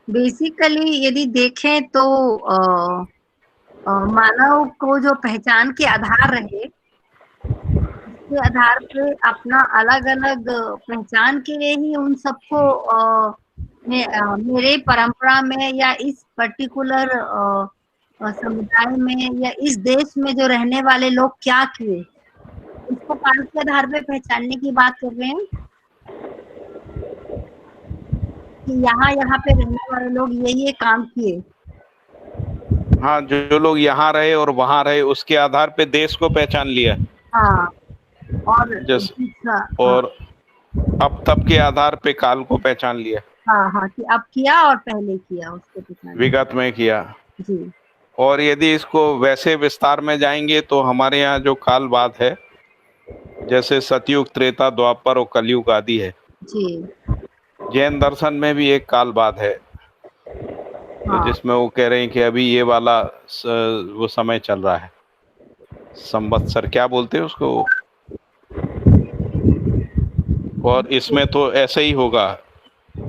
बेसिकली यदि देखें तो मानव को जो पहचान के आधार रहे, उसके आधार पे अपना अलग अलग पहचान के लिए ही उन सबको मेरे परंपरा में या इस पर्टिकुलर समुदाय में या इस देश में जो रहने वाले लोग क्या किए, इसको काल के आधार पे पहचानने की बात कर रहे हैं कि यहाँ पे रहने वाले लोग ये काम किए। हाँ, जो लोग यहाँ रहे और वहाँ रहे उसके आधार पे देश को पहचान लिया। हाँ, और अब तब के आधार पे काल को पहचान लिया। हाँ, कि अब किया और पहले किया, उसको पहचान विगत में किया जी। और यदि इसको वैसे विस्तार में जाएंगे तो हमारे यहाँ जो कालवाद है, जैसे सतयुग, त्रेता, द्वापर और कलयुग आदि है जी। जैन दर्शन में भी एक कालवाद है। हाँ। जिसमें वो कह रहे हैं कि अभी ये वाला वो समय चल रहा है, संवत्सर क्या बोलते हैं उसको, और इसमें तो ऐसे ही होगा,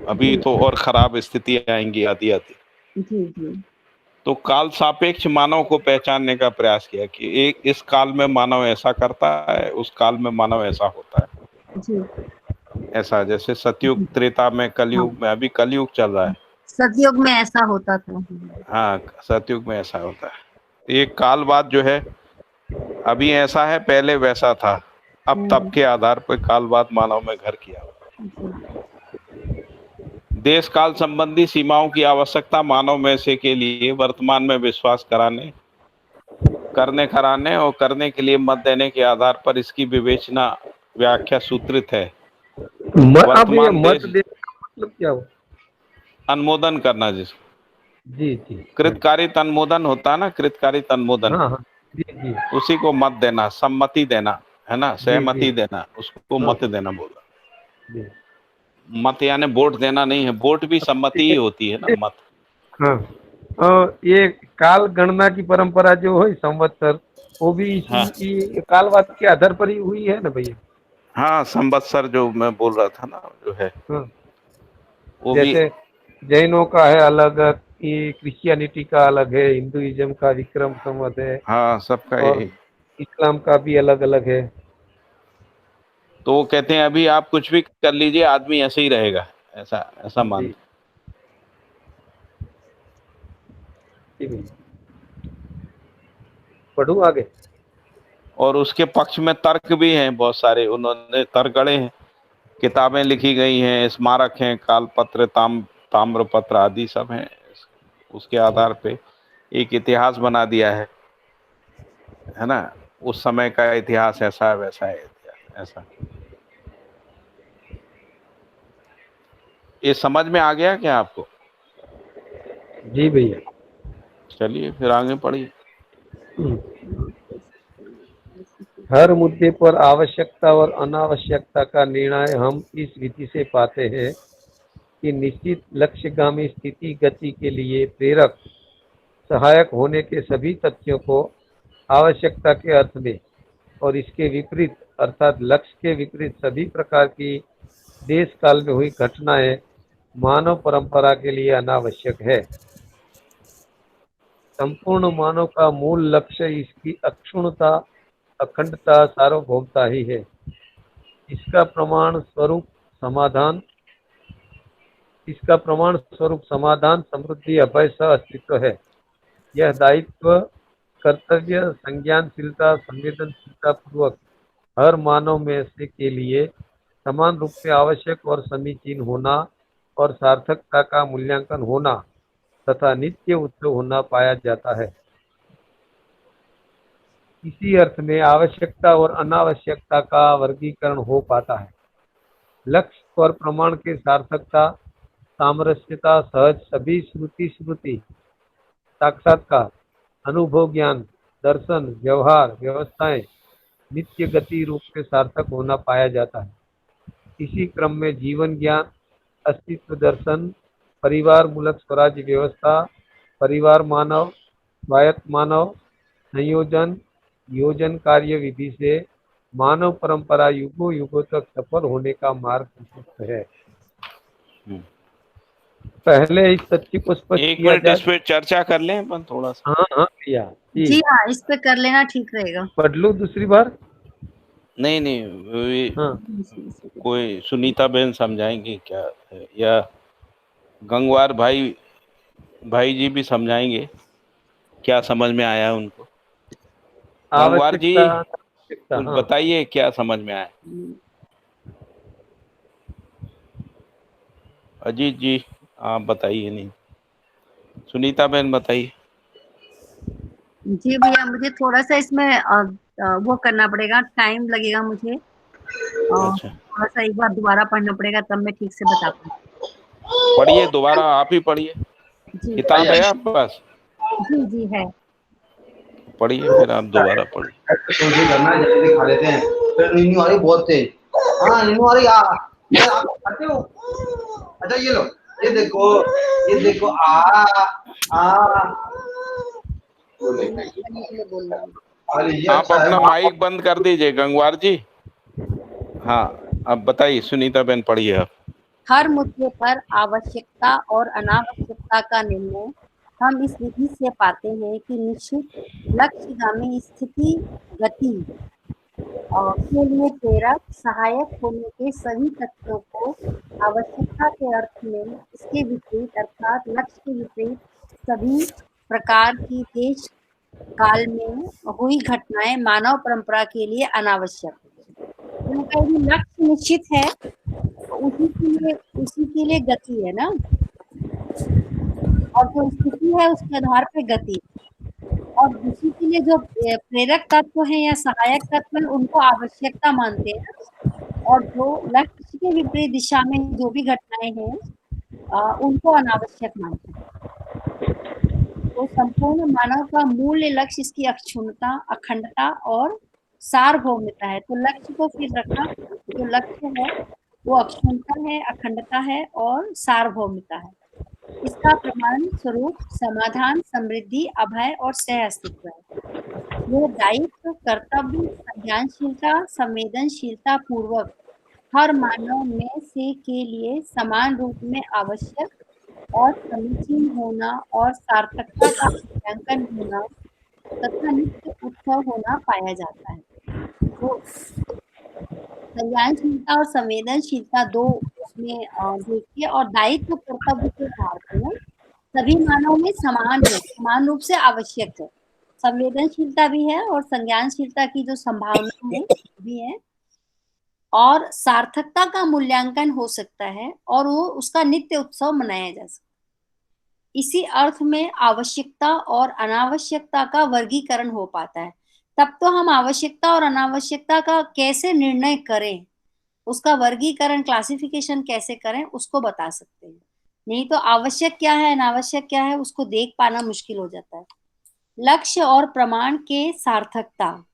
अभी तो और खराब स्थिति आएंगी आदि आदि। जी। तो काल सापेक्ष मानव को पहचानने का प्रयास किया कि एक इस काल में मानव ऐसा करता है, उस काल में मानव ऐसा होता है जी। ऐसा जैसे सतयुग, त्रेता में, कलयुग में, अभी कलयुग चल रहा है, सतयुग में ऐसा होता था। हाँ, सतयुग में ऐसा होता है। एक कालवाद जो है अभी ऐसा है, पहले वैसा था, अब तब के आधार पर कालवाद मानव में घर किया हुआ। देश काल संबंधी सीमाओं की आवश्यकता मानव में से के लिए वर्तमान में विश्वास कराने और करने के लिए मत देने के आधार पर इसकी विवेचना व्याख्या सूत्रित है। वर्तमान मत देने का मतलब क्या हो? अनुमोदन करना, जिसको जी। कृतकारित अनुमोदन होता है ना, कृतकारित अनुमोदन। हाँ। जी। उसी को मत देना, सम्मति देना है ना, सहमति देना, उसको मत देना बोला। मत यानी वोट देना नहीं है, वोट भी सम्मति ही होती है ना, मत। हाँ, और ये काल गणना की परंपरा जो है संवत्सर, वो भी इसी कालवाद के आधार पर ही हुई है ना भैया? हाँ, संवत्सर जो मैं बोल रहा था ना, जो है वो जैसे जैनों का है अलग, क्रिश्चियनिटी का अलग है, हिंदुइज्म का विक्रम संवत है, हाँ, सबका और इस्लाम का भी अलग अलग है। तो वो कहते हैं अभी आप कुछ भी कर लीजिए, आदमी ऐसे ही रहेगा, ऐसा ऐसा जी मानते। जी भैया, पढ़ूं आगे? और उसके पक्ष में तर्क भी हैं बहुत सारे, उन्होंने तर्क गढ़े हैं, किताबें लिखी गई हैं, स्मारक हैं, कालपत्र, ताम्रपत्र आदि सब हैं। उसके आधार पे एक इतिहास बना दिया है ना। उस समय का इतिहास ऐसा है, वैसा है इतिहास ऐसा। ये समझ में आ गया क्या आपको? जी भैया। चलिए फिर आगे पढ़िए। हर मुद्दे पर आवश्यकता और अनावश्यकता का निर्णय हम इस विधि से पाते हैं कि निश्चित लक्ष्यगामी स्थिति गति के लिए प्रेरक सहायक होने के सभी तथ्यों को आवश्यकता के अर्थ में और इसके विपरीत अर्थात लक्ष्य के विपरीत सभी प्रकार की देश काल में हुई घटनाएं मानव परंपरा के लिए अनावश्यक है। संपूर्ण मानव का मूल लक्ष्य इसकी अक्षुण्णता, अखंडता, सार्वभौमता ही है। इसका प्रमाण स्वरूप समाधान, समृद्धि, अभय सह अस्तित्व है। यह दायित्व, कर्तव्य, संज्ञानशीलता, संवेदनशीलता पूर्वक हर मानव में से के लिए समान रूप से आवश्यक और समीचीन होना और सार्थकता का मूल्यांकन होना तथा नित्य उत्सव होना पाया जाता है। इसी अर्थ में आवश्यकता और अनावश्यकता का वर्गीकरण हो पाता है। लक्ष्य और प्रमाण के सार्थकता, सामरस्यता, सहज सभी स्मृति, साक्षात्कार, अनुभव, ज्ञान, दर्शन, व्यवहार, व्यवस्थाएं नित्य गति रूप से सार्थक होना पाया जाता है। इसी क्रम में जीवन ज्ञान, अस्तित्व दर्शन, परिवार मूलक स्वराज्य व्यवस्था, परिवार मानव, स्वायत्त मानव, संयोजन योजन कार्य विधि से मानव परंपरा युगों युगों तक सफल होने का मार्ग प्रशस्त है। पहले इस तथ्य को स्पष्ट एक किया मिनट जाए। इस पे चर्चा कर लें अपन थोड़ा सा। हाँ हाँ भैया जी हाँ, इस पे कर लेना ठीक रहेगा। पढ़ लूं दूसरी बार? नहीं नहीं, हाँ कोई सुनीता बहन समझाएंगी क्या है, या गंगवार भाई जी भी समझाएंगे, क्या समझ में आया उनको? गंगवार जी आवश्यकता, कुछ हाँ। बताइए क्या समझ में आया। अजीत जी आप बताइए। नहीं, सुनीता बहन बताइए। जी भैया, मुझे थोड़ा सा इसमें वो करना पड़ेगा, टाइम लगेगा मुझे। अच्छा थोड़ा सा एक बार दोबारा पढ़ना पड़ेगा, तब मैं ठीक से बता पाऊँ। पढ़िए, दोबारा आप ही पढ़िए। जी किताब है आपके पास? जी जी है। पढ़िए, फिर आप दोबारा पढ़िए। तुझे करना है, जल्दी खा लेते हैं। फिर नीनू आ रही बहुत तेज। हाँ नीनू आ रही, यार आप खाते हो? अच्छा ये लो, ये देखो आप अपना माइक बंद कर दीजिए गंगवार जी। हाँ अब बताइए सुनीता बहन, पढ़िए आप। हर मुद्दे पर आवश्यकता और अनावश्यकता का निर्णय हम इस विधि से पाते हैं कि निश्चित लक्ष्यगामी स्थिति गति के लिए प्रेरक सहायक होने के सभी तथ्यों को आवश्यकता के अर्थ में इसके विपरीत अर्थात लक्ष्य के विपरीत सभी प्रकार की देश काल में हुई घटनाएं मानव परंपरा के लिए अनावश्यक। उनका यदि लक्ष्य निश्चित है तो उसी के लिए गति है ना, और जो स्थिति है उसके आधार पे गति, और उसी के लिए जो प्रेरक तत्व है या सहायक तत्व है उनको आवश्यकता मानते हैं, और जो लक्ष्य के विपरीत दिशा में जो भी घटनाएं हैं उनको अनावश्यक मानते हैं। तो संपूर्ण मानव का मूल लक्ष्य इसकी अक्षुण्णता, अखंडता और सार्वभौमिकता है। तो लक्ष्य को फिर रखा, जो लक्ष्य है वो अक्षुण्णता है, अखंडता है और सार्वभौमिकता है। इसका प्रमाण स्वरूप समाधान, समृद्धि, अभय और सह अस्तित्व है। यह दायित्व, कर्तव्य, संज्ञानशीलता, संवेदनशीलता पूर्वक हर मानव में से के लिए समान रूप में आवश्यक और समीचीन होना और सार्थकता का मूल्यांकन होना तथा नित्य उत्सव होना पाया जाता है। तो संज्ञानशीलता और संवेदनशीलता दो उसमें देखिए, और दायित्व कर्तव्य के आधार पर ना सभी मानव में समान है, समान रूप से आवश्यक है। संवेदनशीलता भी है और संज्ञानशीलता की जो संभावना है भी है, और सार्थकता का मूल्यांकन हो सकता है और वो उसका नित्य उत्सव मनाया जा सकता है। इसी अर्थ में आवश्यकता और अनावश्यकता का वर्गीकरण हो पाता है। तब तो हम आवश्यकता और अनावश्यकता का कैसे निर्णय करें, उसका वर्गीकरण, क्लासिफिकेशन कैसे करें, उसको बता सकते हैं। नहीं तो आवश्यक क्या है, अनावश्यक क्या है, उसको देख पाना मुश्किल हो जाता है। लक्ष्य और प्रमाण के सार्थकता।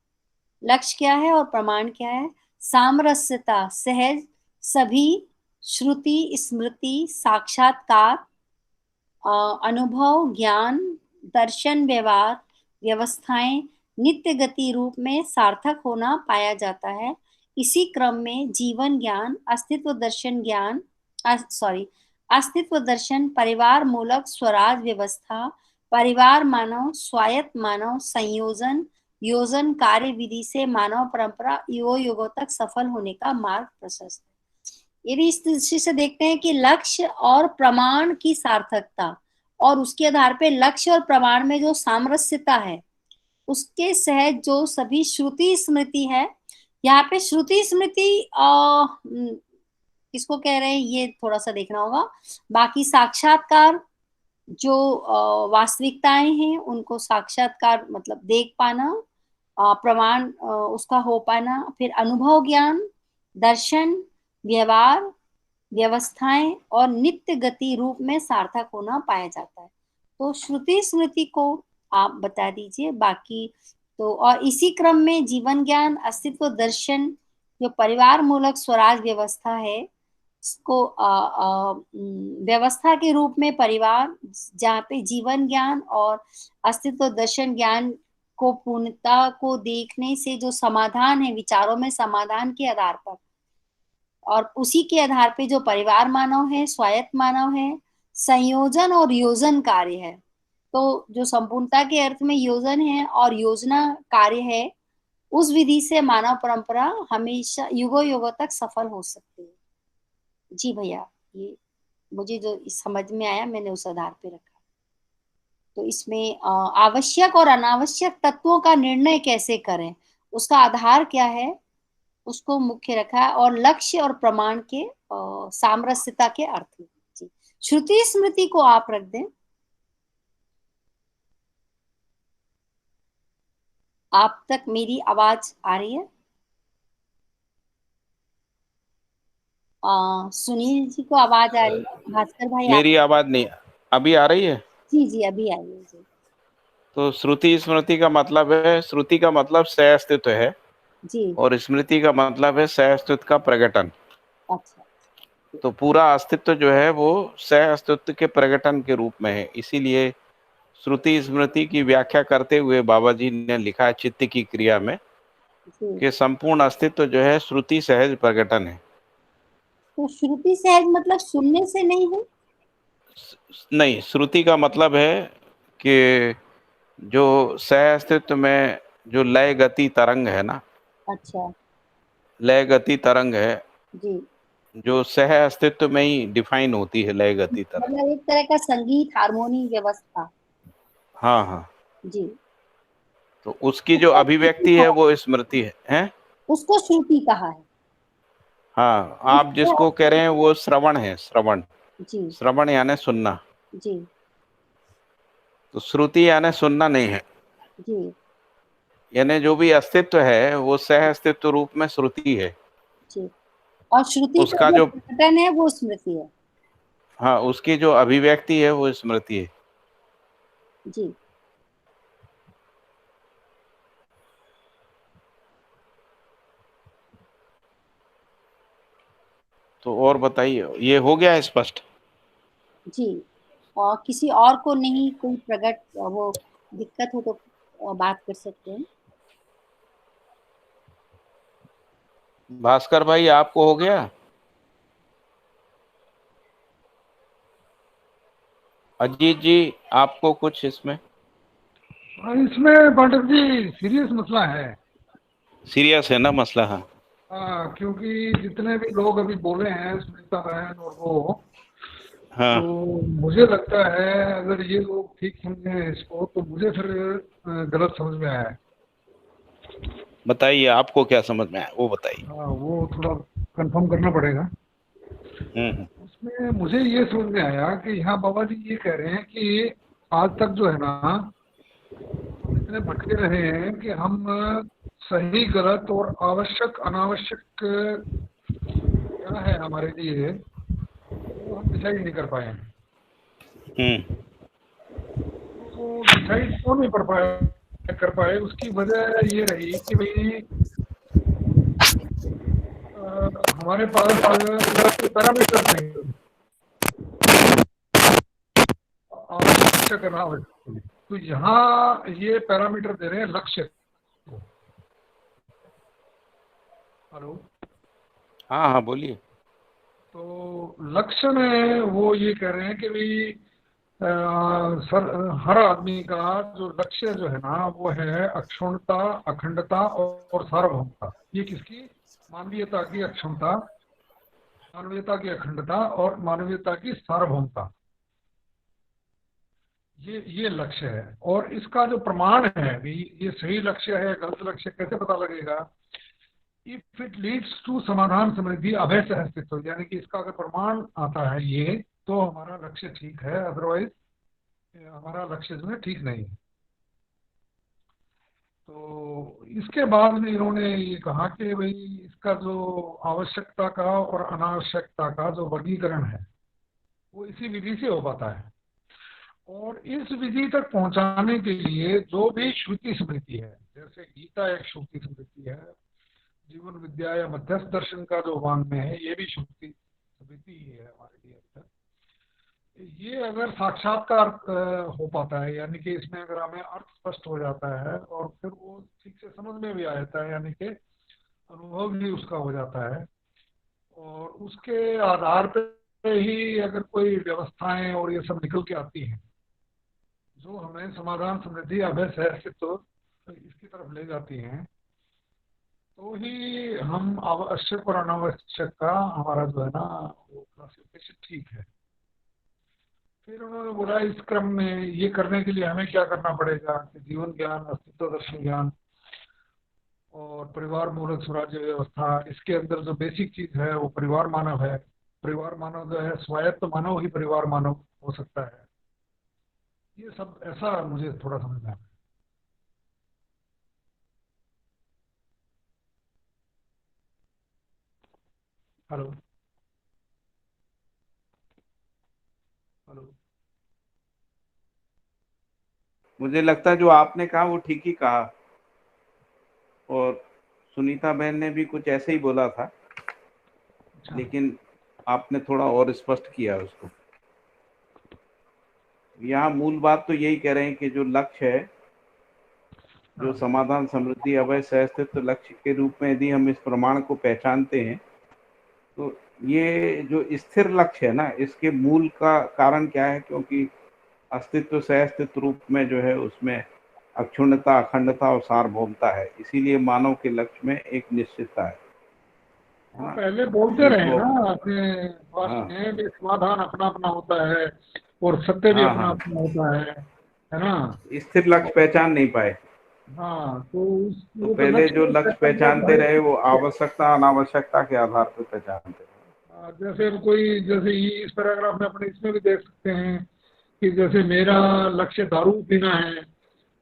लक्ष्य क्या है और प्रमाण क्या है? सामरस्यता, सहज, सभी, श्रुति, स्मृति, साक्षात्कार, अनुभव, ज्ञान, दर्शन, व्यवहार, व्यवस्थाएं नित्य गति रूप में सार्थक होना पाया जाता है। इसी क्रम में जीवन ज्ञान, अस्तित्व दर्शन ज्ञान, अस्तित्व दर्शन, परिवार मूलक स्वराज व्यवस्था, परिवार मानव, स्वायत्त मानव, संयोजन, योजन, कार्य विधि से मानव परंपरा युगों युगों तक सफल होने का मार्ग प्रशस्त है। यदि इस दृष्टि से देखते हैं कि लक्ष्य और प्रमाण की सार्थकता और उसके आधार पे लक्ष्य और प्रमाण में जो सामरस्यता है, उसके सहज जो सभी श्रुति स्मृति है, यहाँ पे श्रुति स्मृति किसको कह रहे हैं ये थोड़ा सा देखना होगा। बाकी साक्षात्कार जो वास्तविकताएं हैं उनको साक्षात्कार मतलब देख पाना, प्रमाण उसका हो पाना, फिर अनुभव ज्ञान, दर्शन, व्यवहार, व्यवस्थाएं और नित्य गति रूप में सार्थक होना पाया जाता है। तो श्रुति स्मृति को आप बता दीजिए बाकी तो। और इसी क्रम में जीवन ज्ञान, अस्तित्व दर्शन, जो परिवार मूलक स्वराज व्यवस्था है, इसको व्यवस्था के रूप में परिवार, जहाँ पे जीवन ज्ञान और अस्तित्व दर्शन ज्ञान को पूर्णता को देखने से जो समाधान है, विचारों में समाधान के आधार पर, और उसी के आधार पे जो परिवार मानव है, स्वायत्त मानव है, संयोजन और योजन कार्य है। तो जो संपूर्णता के अर्थ में योजन है और योजना कार्य है, उस विधि से मानव परंपरा हमेशा युगों युगों तक सफल हो सकती है। जी भैया, ये मुझे जो समझ में आया मैंने उस आधार पे रखा। तो इसमें आवश्यक और अनावश्यक तत्वों का निर्णय कैसे करें, उसका आधार क्या है, उसको मुख्य रखा है, और लक्ष्य और प्रमाण के सामरस्यता के अर्थ में। जी, श्रुति स्मृति को आप रख दें। आप तक मेरी आवाज आ रही है? सुनील जी को आवाज आ रही है? भास्कर भाई मेरी आवाज नहीं अभी आ रही है? जी जी अभी आई है जी। तो श्रुति स्मृति का मतलब है, श्रुति का मतलब सह अस्तित्व है जी। और स्मृति का मतलब है सह अस्तित्व का प्रकटन। अच्छा। तो पूरा अस्तित्व जो है वो सह अस्तित्व के प्रकटन के रूप में है। इसीलिए श्रुति स्मृति की व्याख्या करते हुए बाबा जी ने लिखा है चित्त की क्रिया में कि संपूर्ण अस्तित्व जो है श्रुति सहज प्रकटन है। तो श्रुति सहज मतलब सुनने से नहीं है? नहीं, श्रुति का मतलब है कि जो सह अस्तित्व में जो लय गति तरंग है ना, अच्छा। लय गति तरंग है जी। जो सह अस्तित्व में ही डिफाइन होती है, लय गति तरंग। मतलब एक तरह का संगीत हारमोनी व्यवस्था। हाँ हाँ। जी। तो उसकी जो अभिव्यक्ति है वो स्मृति है? उसको श्रुति कहा है। हाँ, आप जिसको कह रहे हैं वो श्रवण है, श्रवण। जी। श्रवण यानी सुनना। जी। तो श्रुति यानी सुनना नहीं है। जी। यानी जो भी अस्तित्व है वो सह अस्तित्व रूप में श्रुति है। जी। और श्रुति उसका का जो प्रकटन है वो स्मृति है। हाँ, उसकी जो अभिव्यक्ति है वो स्मृति है। जी। तो और बताइए, ये हो गया स्पष्ट? जी। और किसी और को नहीं कोई प्रकट वो दिक्कत हो तो बात कर सकते हैं। भास्कर भाई, आपको हो गया? अजीत जी, आपको कुछ इसमें? इसमें पाठक जी सीरियस मसला है। सीरियस है ना मसला? हाँ। हाँ, क्योंकि जितने भी लोग अभी बोले हैं सुनीता बहन और वो, हाँ, तो मुझे लगता है अगर ये लोग ठीक समझे इसको तो मुझे फिर गलत समझ में आया है। बताइए आपको क्या समझ में आया वो बताइए। हाँ, वो थोड़ा कंफर्म करना पड़ेगा। हम्म। उसमें मुझे ये समझ में आया कि यहाँ बाबा जी ये कह रहे हैं कि आज तक जो है ना हम इतने भटके रहे हैं कि हम सही गलत और आवश्यक अनावश्यक क्या है हमारे लिए वो हम डिसाइड नहीं कर पाए हैं। हम्म। तो वो डिसाइड क्यों नहीं कर पाए उसकी वजह ये रही कि भाई हमारे पास उसके पैरामीटर्स नहीं थे, आवश्यक अनावश्यक। तो यहाँ ये पैरामीटर दे रहे हैं लक्ष्य को। हेलो। हाँ हाँ बोलिए। तो लक्ष्य में वो ये कह रहे हैं कि भाई सर हर आदमी का जो लक्ष्य जो है ना वो है अक्षुण्णता, अखंडता और सार्वभौमता। ये किसकी? मानवीयता की अक्षुण्णता, मानवीयता की अखंडता और मानवीयता की सार्वभौमता। ये लक्ष्य है। और इसका जो प्रमाण है भी ये सही लक्ष्य है गलत लक्ष्य कैसे पता लगेगा? इफ इट लीड्स टू समाधान समृद्धि अभय से अस्तित्व, यानी कि इसका अगर प्रमाण आता है ये तो हमारा लक्ष्य ठीक है, अदरवाइज हमारा लक्ष्य जो है ठीक नहीं है। तो इसके बाद में इन्होंने ये कहा कि भाई इसका जो आवश्यकता का और अनावश्यकता का जो वर्गीकरण है वो इसी विधि से हो पाता है। और इस विधि तक पहुंचाने के लिए जो भी श्रुति स्मृति है, जैसे गीता एक श्रुति स्मृति है, जीवन विद्या या मध्यस्थ दर्शन का जो वांग में है ये भी श्रुति स्मृति ही है हमारे लिए। अब तक ये अगर साक्षात्कार हो पाता है, यानी कि इसमें अगर हमें अर्थ स्पष्ट हो जाता है और फिर वो ठीक से समझ में भी आ जाता है, यानी कि अनुभव भी उसका हो जाता है, और उसके आधार पे ही अगर कोई व्यवस्थाएं और ये सब निकल के आती हैं जो हमें समाधान समृद्धि अभय सहस्तित्व इसकी तरफ ले जाती हैं, तो ही हम आवश्यक और अनावश्यक का हमारा जो है ना वो क्लासिफिकेशन ठीक है। फिर उन्होंने बोला इस क्रम में ये करने के लिए हमें क्या करना पड़ेगा कि जीवन ज्ञान, अस्तित्व दर्शन ज्ञान और परिवार मूलक स्वराज्य व्यवस्था, इसके अंदर जो बेसिक चीज है वो परिवार मानव है। परिवार मानव जो है स्वायत्त मानव ही परिवार मानव हो सकता है। ये सब ऐसा मुझे थोड़ा समझ में आया। हेलो। हेलो। मुझे लगता है जो आपने कहा वो ठीक ही कहा, और सुनीता बहन ने भी कुछ ऐसे ही बोला था, अच्छा। लेकिन आपने थोड़ा और स्पष्ट किया उसको। यहाँ मूल बात तो यही कह रहे हैं कि जो लक्ष्य है, जो हाँ। समाधान समृद्धि अभय सहअस्तित्व लक्ष्य के रूप में यदि हम इस प्रमाण को पहचानते हैं, तो ये जो स्थिर लक्ष्य है ना, इसके मूल का कारण क्या है? क्योंकि अस्तित्व सहअस्तित्व रूप में जो है उसमें अक्षुण्णता, अखंडता और सार्वभौमता है, इसीलिए मानव के लक्ष्य में एक निश्चितता है हाँ, ना। पहले बोलते रहे जिसको ना अपने हाँ भाषण में भी समाधान अपना अपना होता है और सत्य भी हाँ अपना हाँ, अपना होता है ना। स्थिर लक्ष्य पहचान नहीं पाए। हाँ, तो तो वो जो पहले लक्ष्य जो को लक्ष्य पहचान पहचानते रहे वो भाई, आवश्यकता अनावश्यकता के आधार पर पहचानते रहे। जैसे कोई जैसे इस पैराग्राफ में अपने इसमें भी देख सकते हैं कि जैसे मेरा लक्ष्य दारू पीना है,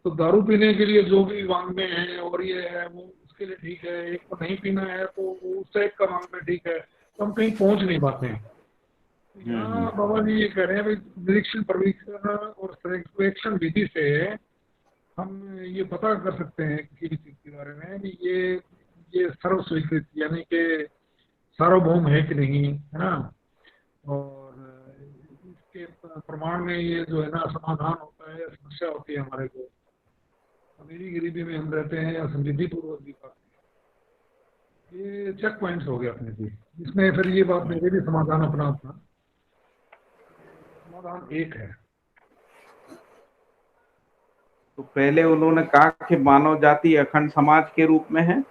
तो दारू पीने के लिए जो भी मांग में है और ये है वो उसके लिए ठीक है। एक को नहीं पीना है तो वो उस टाइप का मांग में ठीक है, तो हम कहीं पहुंच नहीं पाते हैं। तो यहाँ बाबा जी ये कह रहे हैं भाई निरीक्षण परीक्षण और सर्वेक्षण विधि से हम ये पता कर सकते हैं किसी भी चीज के बारे में कि ये सर्व स्वीकृत यानी कि सार्वभौम है कि नहीं, है ना। और इसके प्रमाण में ये जो है ना समाधान होता है या समस्या होती है हमारे को, अमीरी गरीबी में हम रहते हैं या समृद्धि पूर्वक भी पाते हैं। ये चेक पॉइंट्स हो गए अपने लिए। इसमें फिर ये बात मेरे भी समाधान अपना अपना, समाधान एक है। तो पहले उन्होंने कहा कि मानव जाति अखंड समाज के रूप में है,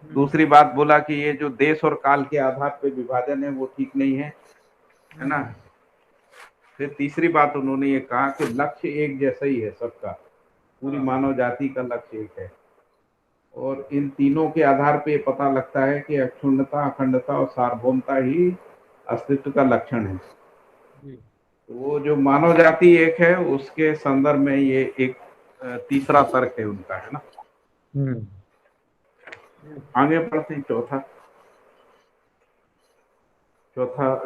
दूसरी बात बोला कि ये जो देश और काल के आधार पे विभाजन है वो ठीक नहीं है ना। फिर तीसरी बात उन्होंने ये कहा कि लक्ष्य एक जैसा ही है सबका, पूरी मानव जाति का लक्ष्य एक है, और इन तीनों के आधार पे पता लगता है कि अक्षुण्णता, अखंडता और सार्वभौमता ही अस्तित्व का लक्षण है। तो वो जो मानव जाति एक है उसके संदर्भ में ये एक तीसरा तर्क है उनका, है ना। आगे बढ़ते हैं।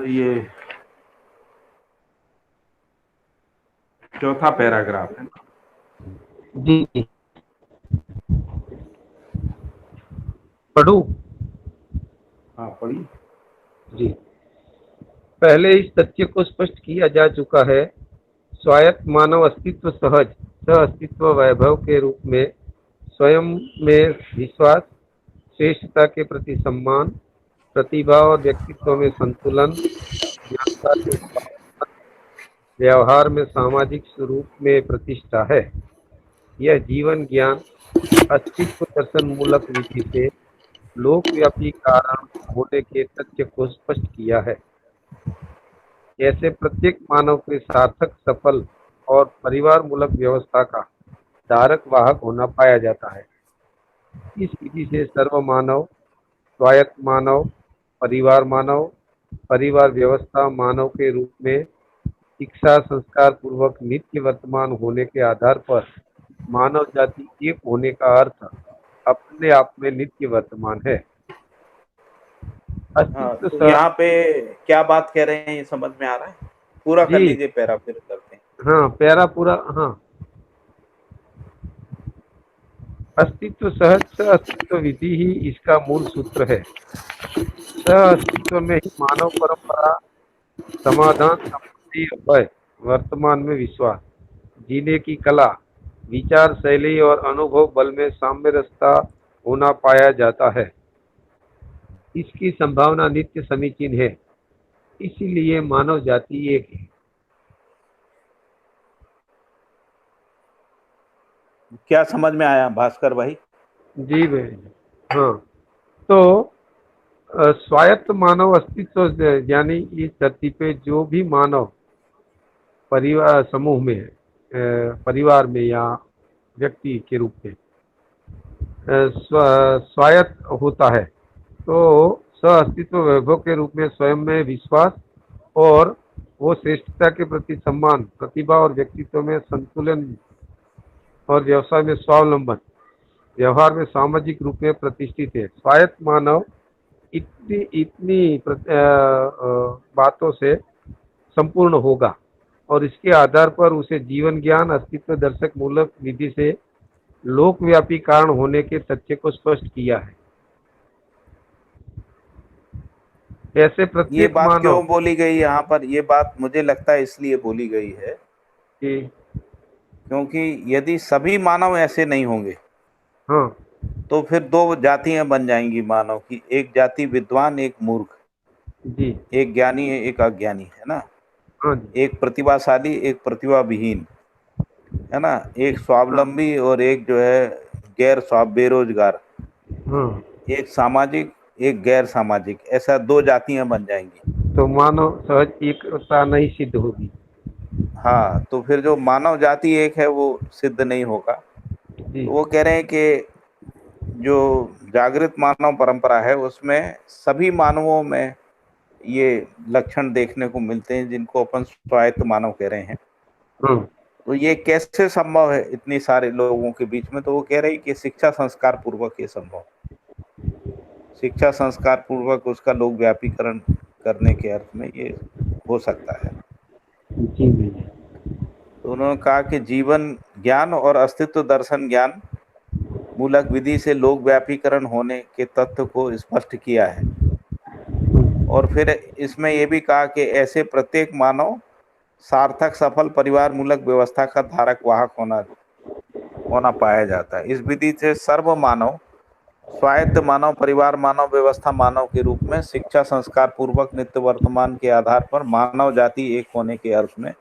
ये चौथा पैराग्राफ है। जी पढ़ू? हाँ पढ़िए। जी, पहले इस तथ्य को स्पष्ट किया जा चुका है, स्वायत्त मानव अस्तित्व सहज सह अस्तित्व वैभव के रूप में स्वयं में विश्वास, श्रेष्ठता के प्रति सम्मान, प्रतिभा और व्यक्तित्व में संतुलन, ज्ञानता के व्यवहार में सामाजिक स्वरूप में प्रतिष्ठा है। यह जीवन ज्ञान अस्तित्व दर्शन मूलक विधि से लोकव्यापी कारण होने के तथ्य को स्पष्ट किया है। ऐसे प्रत्येक मानव के सार्थक, सफल और परिवार मूलक व्यवस्था का धारक वाहक होना पाया जाता है। इस विधि से सर्व मानव, स्वायत्त मानव, परिवार व्यवस्था मानव के रूप में शिक्षा संस्कार पूर्वक नित्य वर्तमान होने के आधार पर मानव जाति एक होने का अर्थ अपने आप में नित्य वर्तमान है। हाँ, तो यहाँ पे क्या बात कह रहे हैं ये समझ में आ रहा है? पूरा कर लीजिए पैरा, फिर करते हैं। हाँ पैरा पूरा। हाँ, अस्तित्व सहज सह अस्तित्व विधि ही इसका मूल सूत्र है। सह अस्तित्व में ही मानव परंपरा, समाधान, संपत्ति, अभय, वर्तमान में विश्वास, जीने की कला, विचार शैली और अनुभव बल में साम्यरसता होना पाया जाता है। इसकी संभावना नित्य समीचीन है, इसीलिए मानव जाति एक है। क्या समझ में आया भास्कर भाई? जी भाई। हाँ, तो स्वायत्त मानव अस्तित्व यानी इस धरती पे जो भी मानव परिवार समूह में परिवार में या व्यक्ति के रूप में स्वायत्त होता है, तो सह अस्तित्व वैभव के रूप में स्वयं में विश्वास और वो श्रेष्ठता के प्रति सम्मान, प्रतिभा और व्यक्तित्व में संतुलन और व्यवसाय में स्वावलंबन, व्यवहार में सामाजिक रूप में प्रतिष्ठित है। स्वायत्त मानव इतनी बातों से संपूर्ण होगा और इसके आधार पर उसे जीवन ज्ञान अस्तित्व दर्शक मूलक विधि से लोकव्यापी कारण होने के तथ्य को स्पष्ट किया है। ऐसे प्रत्येक ये बात मानव क्यों बोली गई यहाँ पर? ये बात मुझे लगता है इसलिए बोली गई है कि क्योंकि यदि सभी मानव ऐसे नहीं होंगे, हाँ, तो फिर दो जातियां बन जाएंगी मानव की। एक जाति विद्वान, एक मूर्ख, जी, एक ज्ञानी है, एक अज्ञानी, है ना। हाँ जी, एक प्रतिभाशाली, एक प्रतिभा विहीन, है ना। एक स्वावलंबी और एक जो है गैर बेरोजगार। हाँ, एक सामाजिक, एक गैर सामाजिक, ऐसा दो जातियां बन जाएंगी। तो मानव सहज एकता नहीं सिद्ध होगी। हाँ, तो फिर जो मानव जाति एक है वो सिद्ध नहीं होगा। जी, तो वो कह रहे हैं कि जो जागृत मानव परंपरा है उसमें सभी मानवों में ये लक्षण देखने को मिलते हैं जिनको अपन स्वायत्त मानव कह रहे हैं। हाँ, तो ये कैसे संभव है इतनी सारे लोगों के बीच में? तो वो कह रहे हैं कि शिक्षा संस्कार पूर्वक ये संभव, शिक्षा संस्कार पूर्वक उसका लोक व्यापीकरण करने के अर्थ में ये हो सकता है। जी भैया। तो उन्होंने कहा कि जीवन ज्ञान और अस्तित्व दर्शन ज्ञान मूलक विधि से लोक व्यापीकरण होने के तत्व को स्पष्ट किया है। और फिर इसमें यह भी कहा कि ऐसे प्रत्येक मानव सार्थक, सफल, परिवार मूलक व्यवस्था का धारक वाहक होना पाया जाता है। इस विधि से सर्व मानव, स्वायत्त मानव, परिवार मानव, व्यवस्था मानव के रूप में शिक्षा संस्कार पूर्वक नित्य वर्तमान के आधार पर मानव जाति एक होने के अर्थ में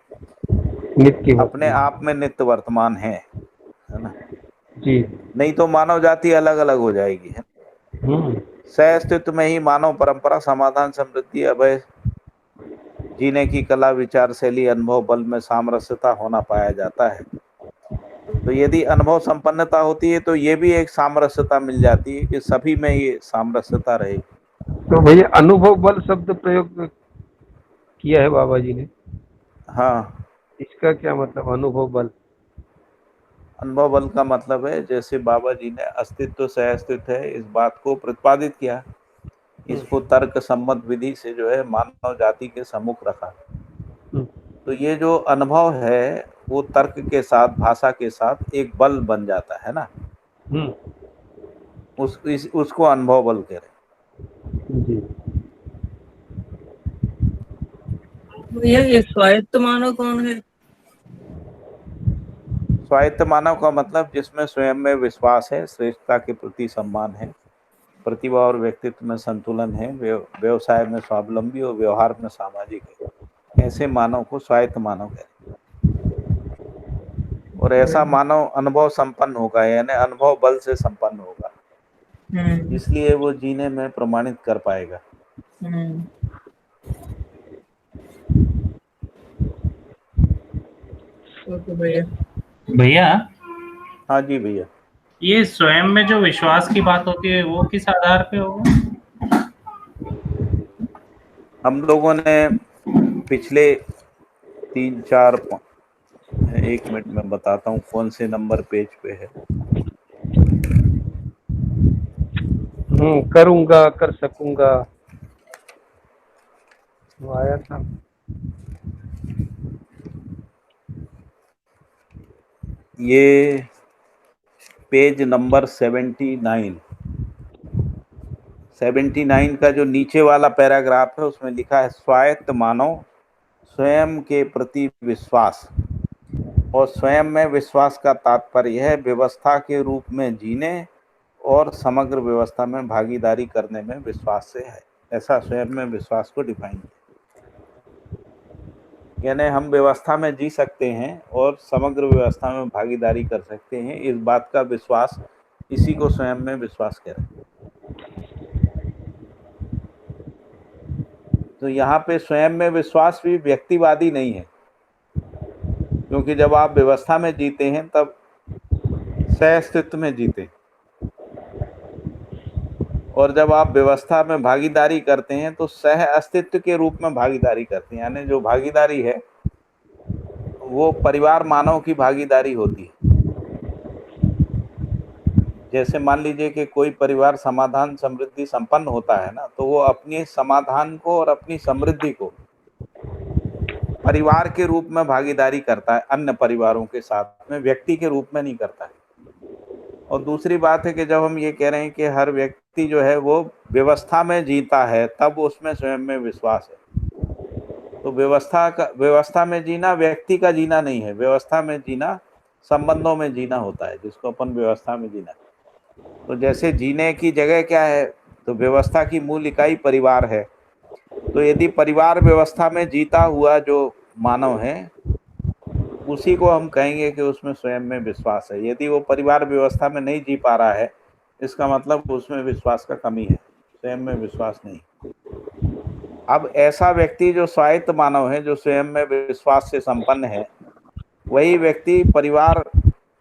नित्य अपने आप में नित्य वर्तमान है ना। जी, नहीं तो मानव जाति अलग अलग हो जाएगी, है। सह अस्तित्व में ही मानव परंपरा, समाधान, समृद्धि, अभय, जीने की कला, विचार शैली, अनुभव बल में सामरस्यता होना पाया जाता है। तो यदि अनुभव संपन्नता होती है तो ये भी एक सामरस्यता मिल जाती है कि सभी में ये सामरस्यता रहेगी। तो भैया अनुभव बल शब्द प्रयोग किया है बाबा जी ने, हाँ, इसका क्या मतलब अनुभव बल? अनुभव बल का मतलब है जैसे बाबा जी ने अस्तित्व सह अस्तित्व है इस बात को प्रतिपादित किया, इसको तर्क सम्मत विधि से जो है मानव जाति के सम्मुख रखा। तो ये जो अनुभव है वो तर्क के साथ, भाषा के साथ एक बल बन जाता है ना, उसको अनुभव बल कह रहे हैं। जी। भैया ये स्वायत्त मानव कौन है? स्वायत्त मानव का मतलब जिसमें स्वयं में विश्वास है, श्रेष्ठता के प्रति सम्मान है, प्रतिभा और व्यक्तित्व में संतुलन है, व्यवसाय में स्वावलंबी और व्यवहार में सामाजिक है, ऐसे मानव को स्वायत्त मानव कहते हैं। और ऐसा मानव अनुभव संपन्न होगा, यानी अनुभव बल से संपन्न होगा, इसलिए वो जीने में प्रमाणित कर पाएगा। ओके भैया। भैया, हाँ जी भैया। ये स्वयं में जो विश्वास की बात होती है वो किस आधार पे होगा? हम लोगों ने पिछले 3-4 एक मिनट में बताता हूँ कौन से नंबर पेज पे है। करूंगा, कर सकूंगा, वो आया था। ये पेज नंबर 79 का जो नीचे वाला पैराग्राफ है उसमें लिखा है स्वायत्त मानव स्वयं के प्रति विश्वास। और स्वयं में विश्वास का तात्पर्य है व्यवस्था के रूप में जीने और समग्र व्यवस्था में भागीदारी करने में विश्वास से है। ऐसा स्वयं में विश्वास को डिफाइन किया, यानी हम व्यवस्था में जी सकते हैं और समग्र व्यवस्था में भागीदारी कर सकते हैं, इस बात का विश्वास, इसी को स्वयं में विश्वास कह रहे हैं। तो यहाँ पे स्वयं में विश्वास भी व्यक्तिवादी नहीं है, क्योंकि जब आप व्यवस्था में जीते हैं तब सह अस्तित्व में जीते, और जब आप व्यवस्था में भागीदारी करते हैं तो सह अस्तित्व के रूप में भागीदारी करते हैं। यानी जो भागीदारी है वो परिवार मानव की भागीदारी होती है। जैसे मान लीजिए कि कोई परिवार समाधान समृद्धि संपन्न होता है ना, तो वो अपने समाधान को और अपनी समृद्धि को परिवार के रूप में भागीदारी करता है, अन्य परिवारों के साथ में, व्यक्ति के रूप में नहीं करता है। और दूसरी बात है कि जब हम ये कह रहे हैं कि हर व्यक्ति जो है वो व्यवस्था में जीता है, तब उसमें स्वयं में विश्वास है। तो व्यवस्था में जीना व्यक्ति का जीना नहीं है, व्यवस्था में जीना संबंधों में जीना होता है, जिसको अपन व्यवस्था में जीना। तो जैसे जीने की जगह क्या है, तो व्यवस्था की मूल इकाई परिवार है। तो यदि परिवार व्यवस्था में जीता हुआ जो मानव है, उसी को हम कहेंगे कि उसमें स्वयं में विश्वास है। यदि वो परिवार व्यवस्था में नहीं जी पा रहा है, इसका मतलब उसमें विश्वास का कमी है, स्वयं में विश्वास नहीं। अब ऐसा व्यक्ति जो स्वायत्त मानव है, जो स्वयं में विश्वास से संपन्न है, वही व्यक्ति परिवार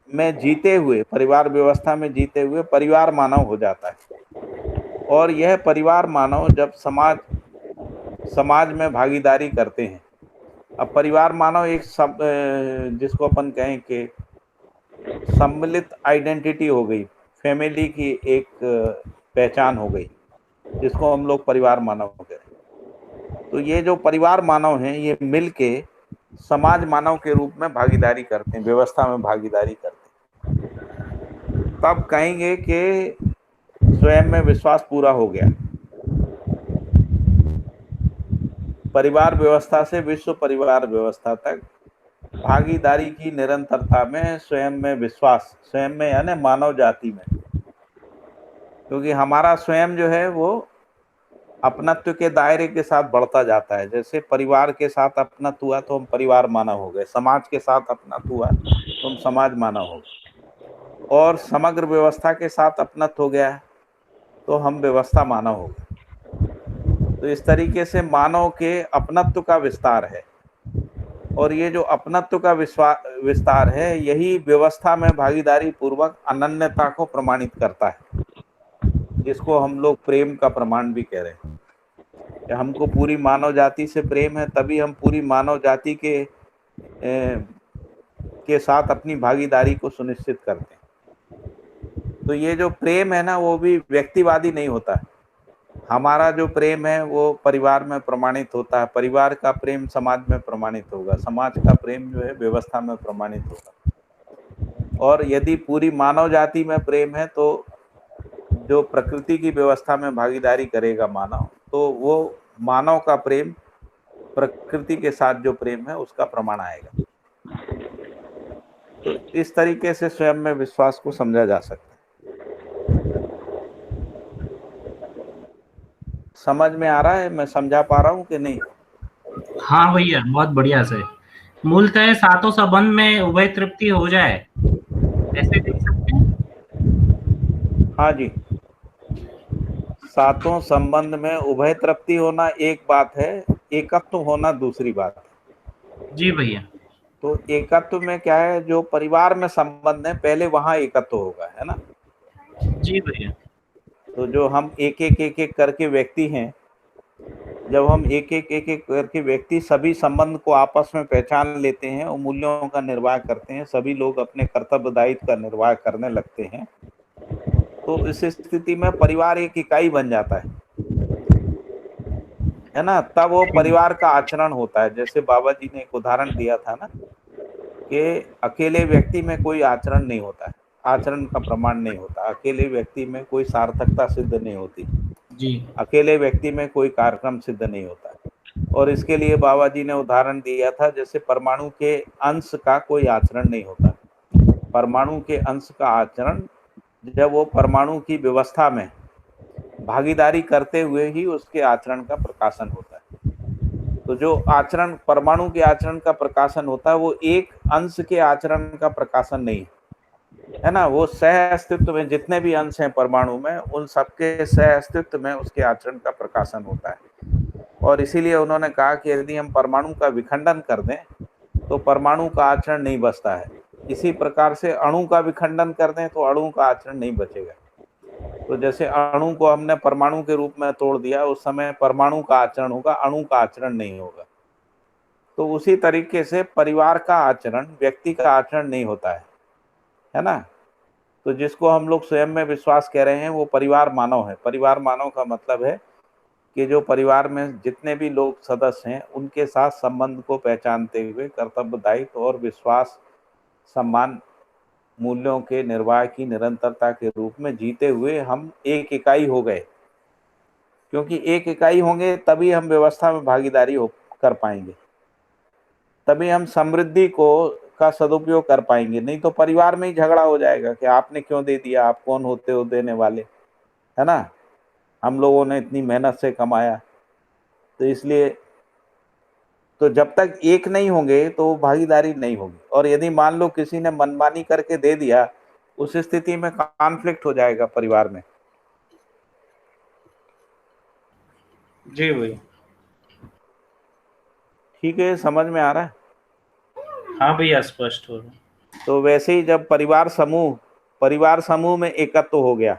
में जीते हुए, परिवार व्यवस्था में जीते हुए परिवार मानव हो जाता है। और यह परिवार मानव जब समाज में भागीदारी करते हैं, अब परिवार मानव एक जिसको अपन कहें कि सम्मिलित आइडेंटिटी हो गई, फैमिली की एक पहचान हो गई, जिसको हम लोग परिवार मानव कहें। तो ये जो परिवार मानव हैं, ये मिलके समाज मानव के रूप में भागीदारी करते हैं, व्यवस्था में भागीदारी करते हैं, तब कहेंगे कि स्वयं में विश्वास पूरा हो गया। परिवार व्यवस्था से विश्व परिवार व्यवस्था तक भागीदारी की निरंतरता में स्वयं में विश्वास, स्वयं में यानी मानव जाति में, क्योंकि हमारा स्वयं जो है वो अपनत्व के दायरे के साथ बढ़ता जाता है। जैसे परिवार के साथ अपनत्व हुआ तो हम परिवार मानव हो गए, समाज के साथ अपनत्व हुआ तो हम समाज मानव हो गए, और समग्र व्यवस्था के साथ अपनत्व हो गया तो हम व्यवस्था मानव हो गए। तो इस तरीके से मानव के अपनत्व का विस्तार है, और ये जो अपनत्व का विस्तार है, यही व्यवस्था में भागीदारी पूर्वक अनन्यता को प्रमाणित करता है, जिसको हम लोग प्रेम का प्रमाण भी कह रहे हैं। कि हमको पूरी मानव जाति से प्रेम है, तभी हम पूरी मानव जाति के साथ अपनी भागीदारी को सुनिश्चित करते हैं। तो ये जो प्रेम है ना, वो भी व्यक्तिवादी नहीं होता है। हमारा जो प्रेम है वो परिवार में प्रमाणित होता है, परिवार का प्रेम समाज में प्रमाणित होगा, समाज का प्रेम जो है व्यवस्था में प्रमाणित होगा। और यदि पूरी मानव जाति में प्रेम है, तो जो प्रकृति की व्यवस्था में भागीदारी करेगा मानव, तो वो मानव का प्रेम प्रकृति के साथ जो प्रेम है उसका प्रमाण आएगा। तो इस तरीके से स्वयं में विश्वास को समझा जा सकता है। समझ में आ रहा है? मैं समझा पा रहा हूँ कि नहीं? हाँ भैया, बहुत बढ़िया से। मूलतः सातों संबंध में उभय तृप्ति हो जाए, ऐसे देख सकते हैं। हाँ जी, सातों संबंध में उभय तृप्ति होना एक बात है, एकत्व होना दूसरी बात है। जी भैया। तो एकत्व में क्या है, जो परिवार में संबंध है पहले वहां एकत्व होगा, है ना? जी भैया। तो जो हम एक एक करके व्यक्ति हैं, जब हम एक एक करके व्यक्ति सभी संबंध को आपस में पहचान लेते हैं और मूल्यों का निर्वाह करते हैं, सभी लोग अपने कर्तव्य दायित्व का निर्वाह करने लगते हैं, तो इस स्थिति में परिवार एक इकाई बन जाता है ना? तब वो परिवार का आचरण होता है। जैसे बाबा जी ने एक उदाहरण दिया था ना, कि अकेले व्यक्ति में कोई आचरण नहीं होता है, आचरण का प्रमाण नहीं होता, अकेले व्यक्ति में कोई सार्थकता सिद्ध नहीं होती जी। अकेले व्यक्ति में कोई कार्यक्रम सिद्ध नहीं होता है। और इसके लिए बाबा जी ने उदाहरण दिया था, जैसे परमाणु के अंश का कोई आचरण नहीं होता। परमाणु के अंश का आचरण जब वो परमाणु की व्यवस्था में भागीदारी करते हुए ही उसके आचरण का प्रकाशन होता है। तो जो आचरण परमाणु के आचरण का प्रकाशन होता है, वो एक अंश के आचरण का प्रकाशन नहीं है ना, वो सह अस्तित्व में जितने भी अंश हैं परमाणु में, उन सबके सह अस्तित्व में उसके आचरण का प्रकाशन होता है। और इसीलिए उन्होंने कहा कि यदि हम परमाणु का विखंडन कर दें तो परमाणु का आचरण नहीं बचता है। इसी प्रकार से अणु का विखंडन कर दें तो अणु का आचरण नहीं बचेगा। तो जैसे अणु को हमने परमाणु के रूप में तोड़ दिया, उस समय परमाणु का आचरण होगा, अणु का आचरण नहीं होगा। तो उसी तरीके से परिवार का आचरण व्यक्ति का आचरण नहीं होता है ना? तो जिसको हम लोग स्वयं में विश्वास कह रहे हैं, वो परिवार मानव है। परिवार मानव का मतलब है कि जो परिवार में जितने भी लोग सदस्य हैं, उनके साथ संबंध को पहचानते हुए कर्तव्य दायित्व और विश्वास सम्मान मूल्यों के निर्वाह की निरंतरता के रूप में जीते हुए हम एक इकाई हो गए। क्योंकि एक इकाई होंगे तभी हम व्यवस्था में भागीदारी कर पाएंगे, तभी हम समृद्धि का सदुपयोग कर पाएंगे। नहीं तो परिवार में ही झगड़ा हो जाएगा कि आपने क्यों दे दिया, आप कौन होते हो देने वाले, है ना? हम लोगों ने इतनी मेहनत से कमाया। तो इसलिए तो जब तक एक नहीं होंगे तो भागीदारी नहीं होगी। और यदि मान लो किसी ने मनमानी करके दे दिया, उस स्थिति में कॉन्फ्लिक्ट हो जाएगा परिवार में। जी भैया। ठीक है, समझ में आ रहा है? हाँ भैया, स्पष्ट हो रहा है। तो वैसे ही जब परिवार समूह में एकत्व हो गया,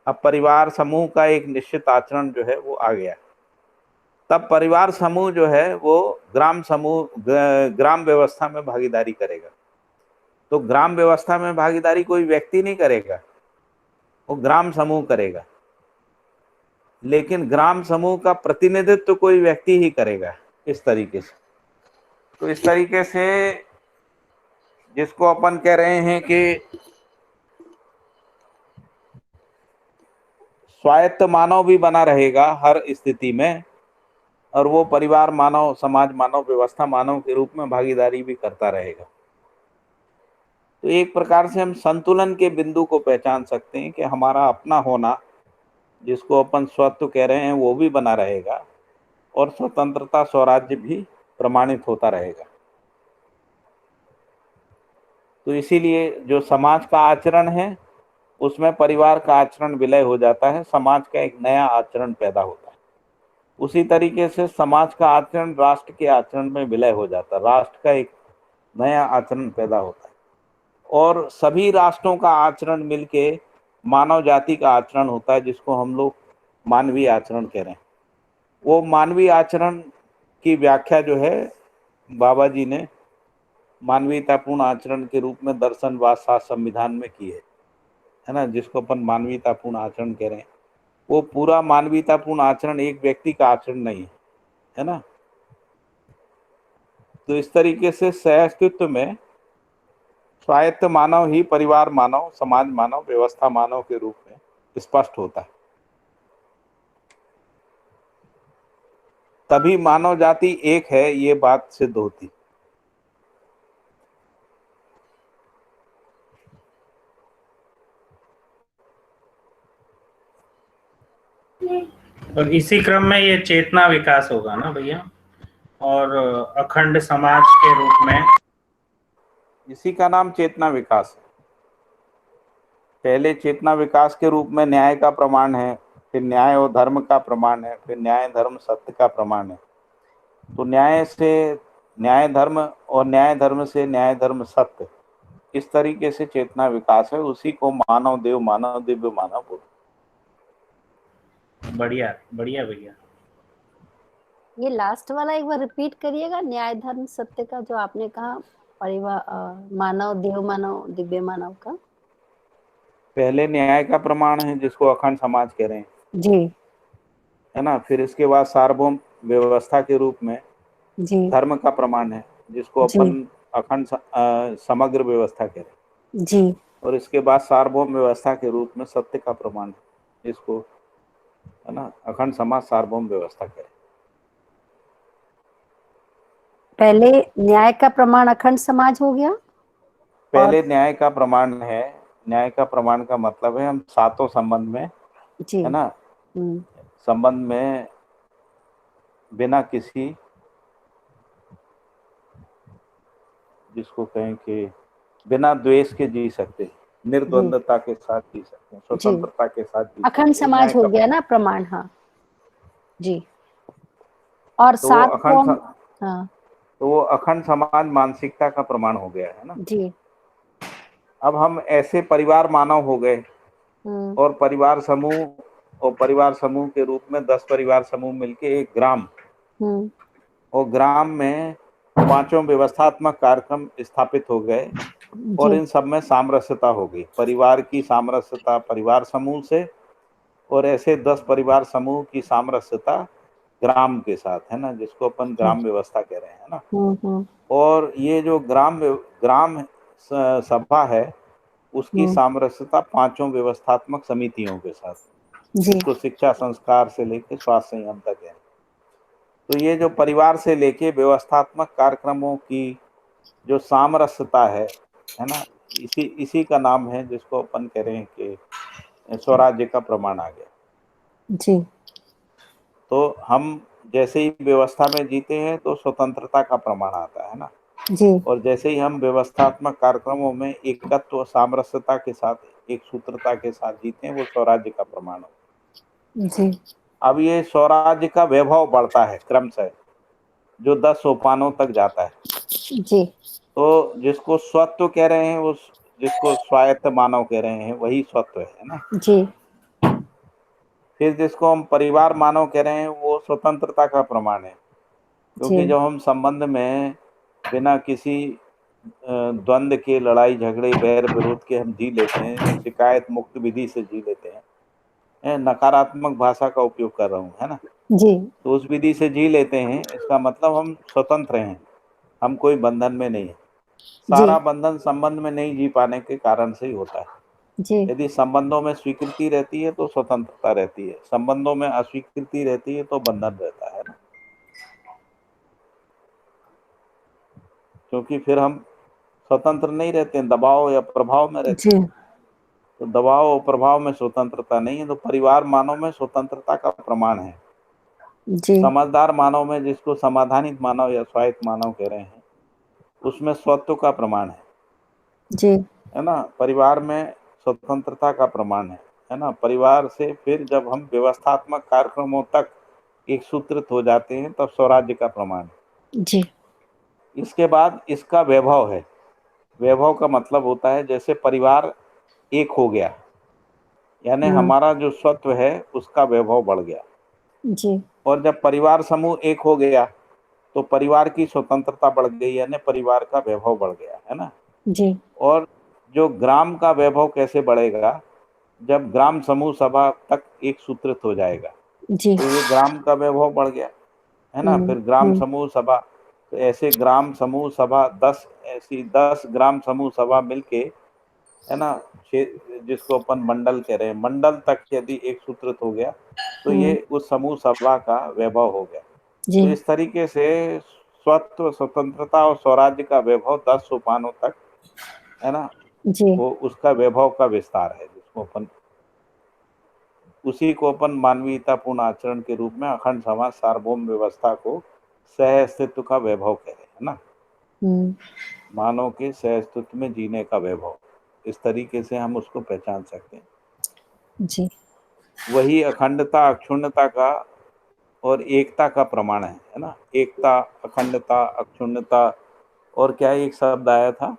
अब परिवार समूह का एक निश्चित आचरण जो है वो आ गया, तब परिवार समूह जो है वो ग्राम व्यवस्था में भागीदारी करेगा। तो ग्राम व्यवस्था में भागीदारी कोई व्यक्ति नहीं करेगा, वो ग्राम समूह करेगा। लेकिन ग्राम समूह का प्रतिनिधित्व कोई व्यक्ति ही करेगा, इस तरीके से। तो इस तरीके से जिसको अपन कह रहे हैं कि स्वायत्त मानव भी बना रहेगा हर स्थिति में, और वो परिवार मानव, समाज मानव, व्यवस्था मानव के रूप में भागीदारी भी करता रहेगा। तो एक प्रकार से हम संतुलन के बिंदु को पहचान सकते हैं कि हमारा अपना होना, जिसको अपन स्वत्व कह रहे हैं, वो भी बना रहेगा और स्वतंत्रता स्वराज्य भी प्रमाणित होता रहेगा। तो इसीलिए जो समाज का आचरण है उसमें परिवार का आचरण विलय हो जाता है, समाज का एक नया आचरण पैदा होता है। उसी तरीके से समाज का आचरण राष्ट्र के आचरण में विलय हो जाता है, राष्ट्र का एक नया आचरण पैदा होता है और सभी राष्ट्रों का आचरण मिलके मानव जाति का आचरण होता है, जिसको हम लोग मानवीय आचरण कह रहे हैं। वो मानवीय आचरण की व्याख्या जो है बाबा जी ने मानवीयतापूर्ण आचरण के रूप में दर्शनवाद शास्त्र संविधान में की है ना, जिसको अपन मानवीयतापूर्ण आचरण कह रहे हैं। वो पूरा मानवीयतापूर्ण आचरण एक व्यक्ति का आचरण नहीं है ना। तो इस तरीके से सह अस्तित्व में स्वायत्त मानव ही परिवार मानव, समाज मानव, व्यवस्था मानव के रूप में स्पष्ट होता है। तभी मानव जाति एक है, ये बात सिद्ध होती। और इसी क्रम में ये चेतना विकास होगा ना भैया, और अखंड समाज के रूप में। इसी का नाम चेतना विकास है। पहले चेतना विकास के रूप में न्याय का प्रमाण है, फिर न्याय और धर्म का प्रमाण है, फिर न्याय धर्म सत्य का प्रमाण है। तो न्याय से न्याय धर्म और न्याय धर्म से न्याय धर्म सत्य, इस तरीके से चेतना विकास है। उसी को मानव देव मानव दिव्य मानव बोलते। बढ़िया बढ़िया भैया। ये लास्ट वाला एक बार रिपीट करिएगा, न्याय धर्म सत्य का जो आपने कहा, परिवार मानव देव मानव दिव्य मानव का। पहले न्याय का प्रमाण है, जिसको अखंड समाज कह रहे हैं जी, है ना। फिर इसके बाद सार्वभौम व्यवस्था के रूप में जी, धर्म का प्रमाण है, जिसको जी, अपन अखंड समग्र व्यवस्था कह रहे हैं। जी, और इसके बाद सार्वभौम व्यवस्था के रूप में सत्य का प्रमाण है, जिसको है ना अखंड समाज सार्वभौम व्यवस्था कह रहे हैं। पहले न्याय का प्रमाण अखंड समाज हो गया। पहले न्याय का प्रमाण है। न्याय का प्रमाण का मतलब है हम सातों संबंध में जी, है ना, संबंध में बिना किसी, जिसको कहें कि बिना द्वेष के जी सकते, निर्द्वंदता के साथ जी सकते हैं, स्वतंत्रता के साथ जी अखंड सकते हैं। समाज हो गया ना प्रमाण। हाँ जी। और तो वो अखंड हाँ तो वो अखंड समाज मानसिकता का प्रमाण हो गया है ना जी। अब हम ऐसे परिवार मानव हो गए और परिवार समूह के रूप में 10 परिवार समूह मिलके एक ग्राम, और ग्राम में पांचों व्यवस्थात्मक कार्यक्रम स्थापित हो गए और इन सब में सामरस्यता हो गई। परिवार की सामरस्यता परिवार समूह से, और ऐसे 10 परिवार समूह की सामरस्यता ग्राम के साथ, है ना, जिसको अपन ग्राम व्यवस्था कह रहे हैं ना। और ये जो ग्राम सभा है, उसकी सामरस्यता पांचों व्यवस्थात्मक समितियों के साथ, जिसको शिक्षा संस्कार से लेकर स्वास्थ्य संयम तक है। तो ये जो परिवार से लेके व्यवस्थात्मक कार्यक्रमों की जो सामरस्यता है ना, इसी का नाम है, जिसको अपन कह रहे हैं कि स्वराज्य का प्रमाण आ गया जी। तो हम जैसे ही व्यवस्था में जीते हैं तो स्वतंत्रता का प्रमाण आता है ना जी। और जैसे ही हम व्यवस्थात्मक कार्यक्रमों में एकत्व सामरस्यता के साथ, एक सूत्रता के साथ जीते हैं, वो स्वराज्य का प्रमाण हो जी। अब ये स्वराज्य का वैभव बढ़ता है क्रमशः, जो 10 सोपानों तक जाता है जी। तो जिसको स्वत्व कह रहे हैं, वो जिसको स्वायत्त मानव कह रहे हैं, वही स्वत्व है ना जी। फिर जिसको हम परिवार मानव कह रहे हैं, वो स्वतंत्रता का प्रमाण है, क्योंकि जब हम संबंध में बिना किसी द्वंद्व के, लड़ाई झगड़े बैर विरोध के हम जी लेते हैं, शिकायत मुक्त विधि से जी लेते हैं, नकारात्मक भाषा का उपयोग कर रहा हूँ, है ना जी। तो उस विधि से जी लेते हैं, इसका मतलब हम स्वतंत्र हैं, हम कोई बंधन में नहीं है। सारा बंधन संबंध में नहीं जी पाने के कारण से ही होता है। यदि संबंधों में स्वीकृति रहती है तो स्वतंत्रता रहती है, संबंधों में अस्वीकृति रहती है तो बंधन रहता है ना, क्योंकि फिर हम स्वतंत्र नहीं रहते हैं, दबाव या प्रभाव में रहते हैं। तो दबाव और प्रभाव में स्वतंत्रता नहीं है। तो परिवार मानव में स्वतंत्रता का प्रमाण है। समझदार मानव में, जिसको समाधानित मानव या स्वायत्त मानव कह रहे हैं, उसमें स्वत्व का प्रमाण है, है ना। परिवार में स्वतंत्रता का प्रमाण है ना। परिवार से फिर जब हम व्यवस्थात्मक कार्यक्रमों तक एक सूत्रित हो जाते हैं तब स्वराज्य का प्रमाण है। जी इसके बाद इसका वैभव है। वैभव का मतलब होता है जैसे परिवार एक हो गया, यानी हमारा जो स्वत्व है उसका वैभव बढ़ गया। जी और जब परिवार समूह एक हो गया तो परिवार की स्वतंत्रता बढ़ गई, यानी परिवार का वैभव बढ़ गया, है ना। जी और जो ग्राम का वैभव कैसे बढ़ेगा, जब ग्राम समूह सभा तक एक सूत्रित हो जाएगा जी तो ये ग्राम का वैभव बढ़ गया, है ना। फिर ग्राम समूह सभा, तो ऐसे ग्राम समूह सभा 10, ऐसी 10 ग्राम समूह सभा मिलके, है ना, जिसको अपन मंडल कह रहे हैं, मंडल तक यदि एक सूत्रित हो गया तो ये उस समूह सभा का वैभव हो गया। जी तो इस तरीके से स्वत्व, स्वतंत्रता और स्वराज्य का वैभव 10 सोपानों तक, है ना, जी वो उसका वैभव का विस्तार है, जिसको अपन, उसी को अपन मानवीयतापूर्ण आचरण के रूप में अखंड समाज सार्वभौम व्यवस्था को सह अस्तित्व का वैभव कह रहे हैं, है ना। मानव के सह अस्तित्व में जीने का वैभव, इस तरीके से हम उसको पहचान सकते हैं। जी वही अखंडता, अक्षुण्णता का और एकता का प्रमाण है ना। एकता, अखंडता, अक्षुण्णता, और क्या एक शब्द आया था,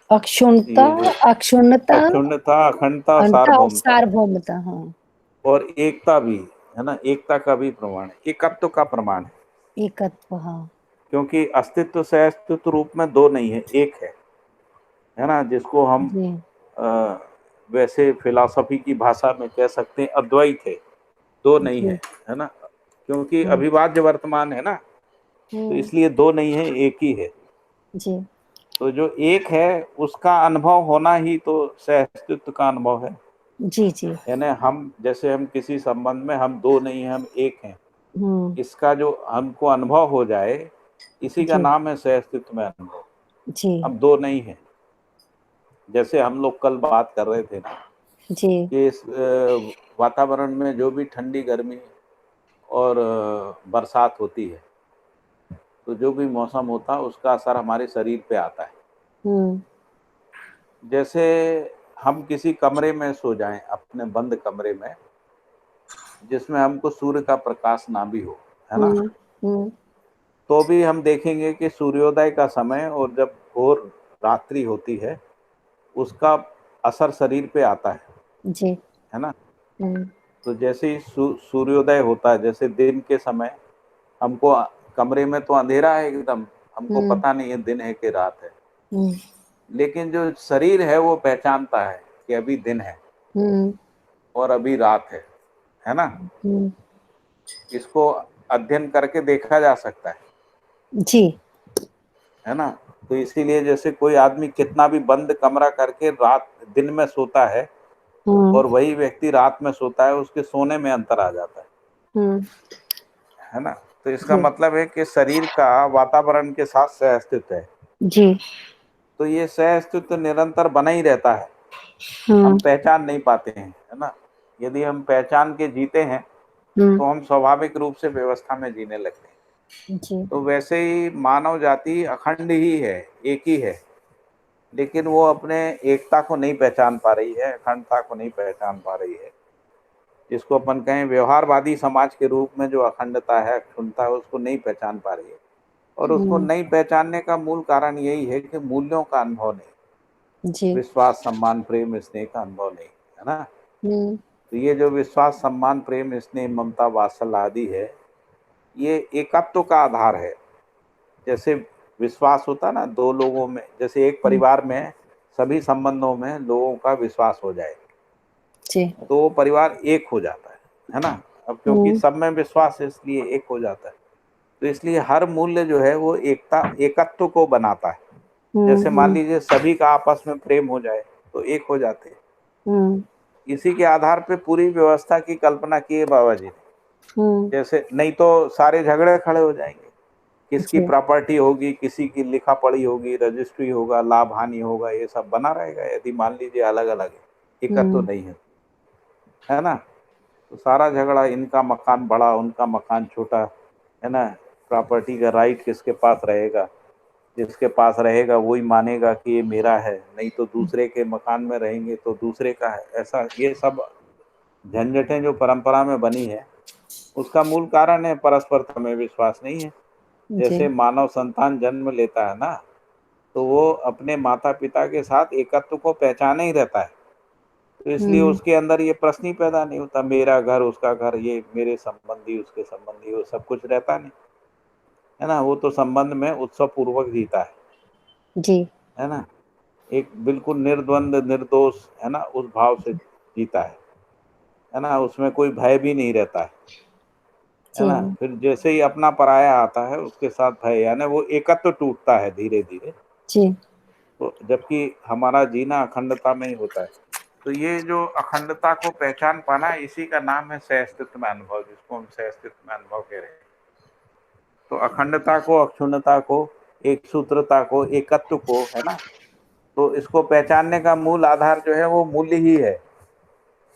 अक्षुण्णता, ये जो अक्षुण्णता, अक्षुण्णता, अखंडता, अखंडता और सार्वभौमता, सार्वभौमता। हाँ, और एकता भी, है ना। एकता का भी प्रमाण है, एकत्व का प्रमाण है, एकत्व। हाँ क्योंकि अस्तित्व सह अस्तित्व रूप में दो नहीं है, एक है ना। जिसको हम जी वैसे फिलॉसफी की भाषा में कह सकते हैं अद्वैत है, दो नहीं जी है ना। क्योंकि हम्म अविभाज्य वर्तमान है ना, तो हम्म, इसलिए दो नहीं है, एक ही है। जी तो जो एक है उसका अनुभव होना ही तो सह अस्तित्व का अनुभव है। जी जी यानी हम, जैसे हम किसी संबंध में हम दो नहीं हैं, हम एक हैं, हम्म इसका जो हमको अनुभव हो जाए, इसी का जी नाम है सह अस्तित्व में अनुभव। जी हम दो नहीं हैं। जैसे हम लोग कल बात कर रहे थे ना जी कि इस वातावरण में जो भी ठंडी, गर्मी और बरसात होती है, तो जो भी मौसम होता है उसका असर हमारे शरीर पे आता है। हम्म जैसे हम किसी कमरे में सो जाएं, अपने बंद कमरे में, जिसमें हमको सूर्य का प्रकाश ना भी हो, है ना, हम्म हम्म, तो भी हम देखेंगे कि सूर्योदय का समय और जब घोर रात्रि होती है उसका असर शरीर पे आता जी है ना। हम्म तो जैसे ही सूर्योदय होता है, जैसे दिन के समय हमको कमरे में तो अंधेरा है एकदम, हमको हम्म पता नहीं है दिन है कि रात है, हम्म लेकिन जो शरीर है वो पहचानता है कि अभी दिन है हम्म और अभी रात है ना। हम्म, इसको अध्ययन करके देखा जा सकता जी है ना। तो इसीलिए जैसे कोई आदमी कितना भी बंद कमरा करके रात दिन में सोता है हम्म और वही व्यक्ति रात में सोता है, उसके सोने में अंतर आ जाता हम्म है ना। तो इसका जी मतलब है कि शरीर का वातावरण के साथ सह अस्तित्व है। जी तो ये सह अस्तित्व निरंतर बना ही रहता है, हम हम्म पहचान नहीं पाते हैं, है ना। यदि हम पहचान के जीते हैं हम्म तो हम स्वाभाविक रूप से व्यवस्था में जीने लगते हैं। जी तो वैसे ही मानव जाति अखंड ही है, एक ही है, लेकिन वो अपने एकता को नहीं पहचान पा रही है, अखंडता को नहीं पहचान पा रही है। जिसको अपन कहें व्यवहारवादी समाज के रूप में जो अखंडता है, अक्षुण्णता है, उसको नहीं पहचान पा रही है। और उसको हम्म नहीं पहचानने का मूल कारण यही है कि मूल्यों का अनुभव नहीं, जी विश्वास, सम्मान, प्रेम, स्नेह का अनुभव नहीं, है ना। हम्म तो ये जो विश्वास, सम्मान, प्रेम, स्नेह, ममता, वात्सल्य आदि है, ये एकत्व का आधार है। जैसे विश्वास होता है ना दो लोगों में, जैसे एक हम्म, परिवार में सभी संबंधों में लोगों का विश्वास हो जाए जी तो वो परिवार एक हो जाता है ना। अब क्योंकि हम्म सब में विश्वास है इसलिए एक हो जाता है। तो इसलिए हर मूल्य जो है वो एकता, एकत्व को बनाता है। जैसे मान हम्म लीजिए सभी का आपस में प्रेम हो जाए तो एक हो जाते हैं। हम्म इसी के आधार पे पूरी व्यवस्था की कल्पना की है बाबा जी ने। हम्म जैसे नहीं तो सारे झगड़े खड़े हो जाएंगे, किसकी जी प्रॉपर्टी होगी, किसी की लिखा पढ़ी होगी, रजिस्ट्री होगा, लाभ हानि होगा, ये सब बना रहेगा यदि मान लीजिए अलग अलग है, एकत्व तो नहीं है ना। तो सारा झगड़ा, इनका मकान बड़ा, उनका मकान छोटा, है ना, प्रॉपर्टी का राइट किसके पास रहेगा, जिसके पास रहेगा वही मानेगा कि ये मेरा है, नहीं तो दूसरे के मकान में रहेंगे तो दूसरे का है। ऐसा ये सब झंझटें जो परंपरा में बनी है, उसका मूल कारण है परस्परता में विश्वास नहीं है। जी जैसे मानव संतान जन्म लेता है ना, तो वो अपने माता पिता के साथ एकत्व को पहचाने ही रहता है। तो इसलिए उसके अंदर ये प्रश्न ही पैदा नहीं होता, मेरा घर उसका घर, ये मेरे संबंधी उसके संबंधी, वो सब कुछ रहता नहीं है ना। वो तो संबंध में उत्सव पूर्वक जीता जी है ना, एक बिल्कुल निर्द्वंद निर्दोष है ना, उस भाव से जीता है ना। उसमें कोई भय भी नहीं रहता है ना। जी फिर जैसे ही अपना पराया आता है उसके साथ भय, यानी वो एकत्व टूटता है धीरे धीरे। जी तो जबकि हमारा जीना अखंडता में ही होता है। तो ये जो अखंडता को पहचान पाना, इसी का नाम है सह अस्तित्व में अनुभव, जिसको हम सह अस्तित्व में अनुभव कह रहे हैं। तो अखंडता को, अक्षुण्णता को, एक सूत्रता को, एकत्व को, है ना, तो इसको पहचानने का मूल आधार जो है वो मूल्य ही है।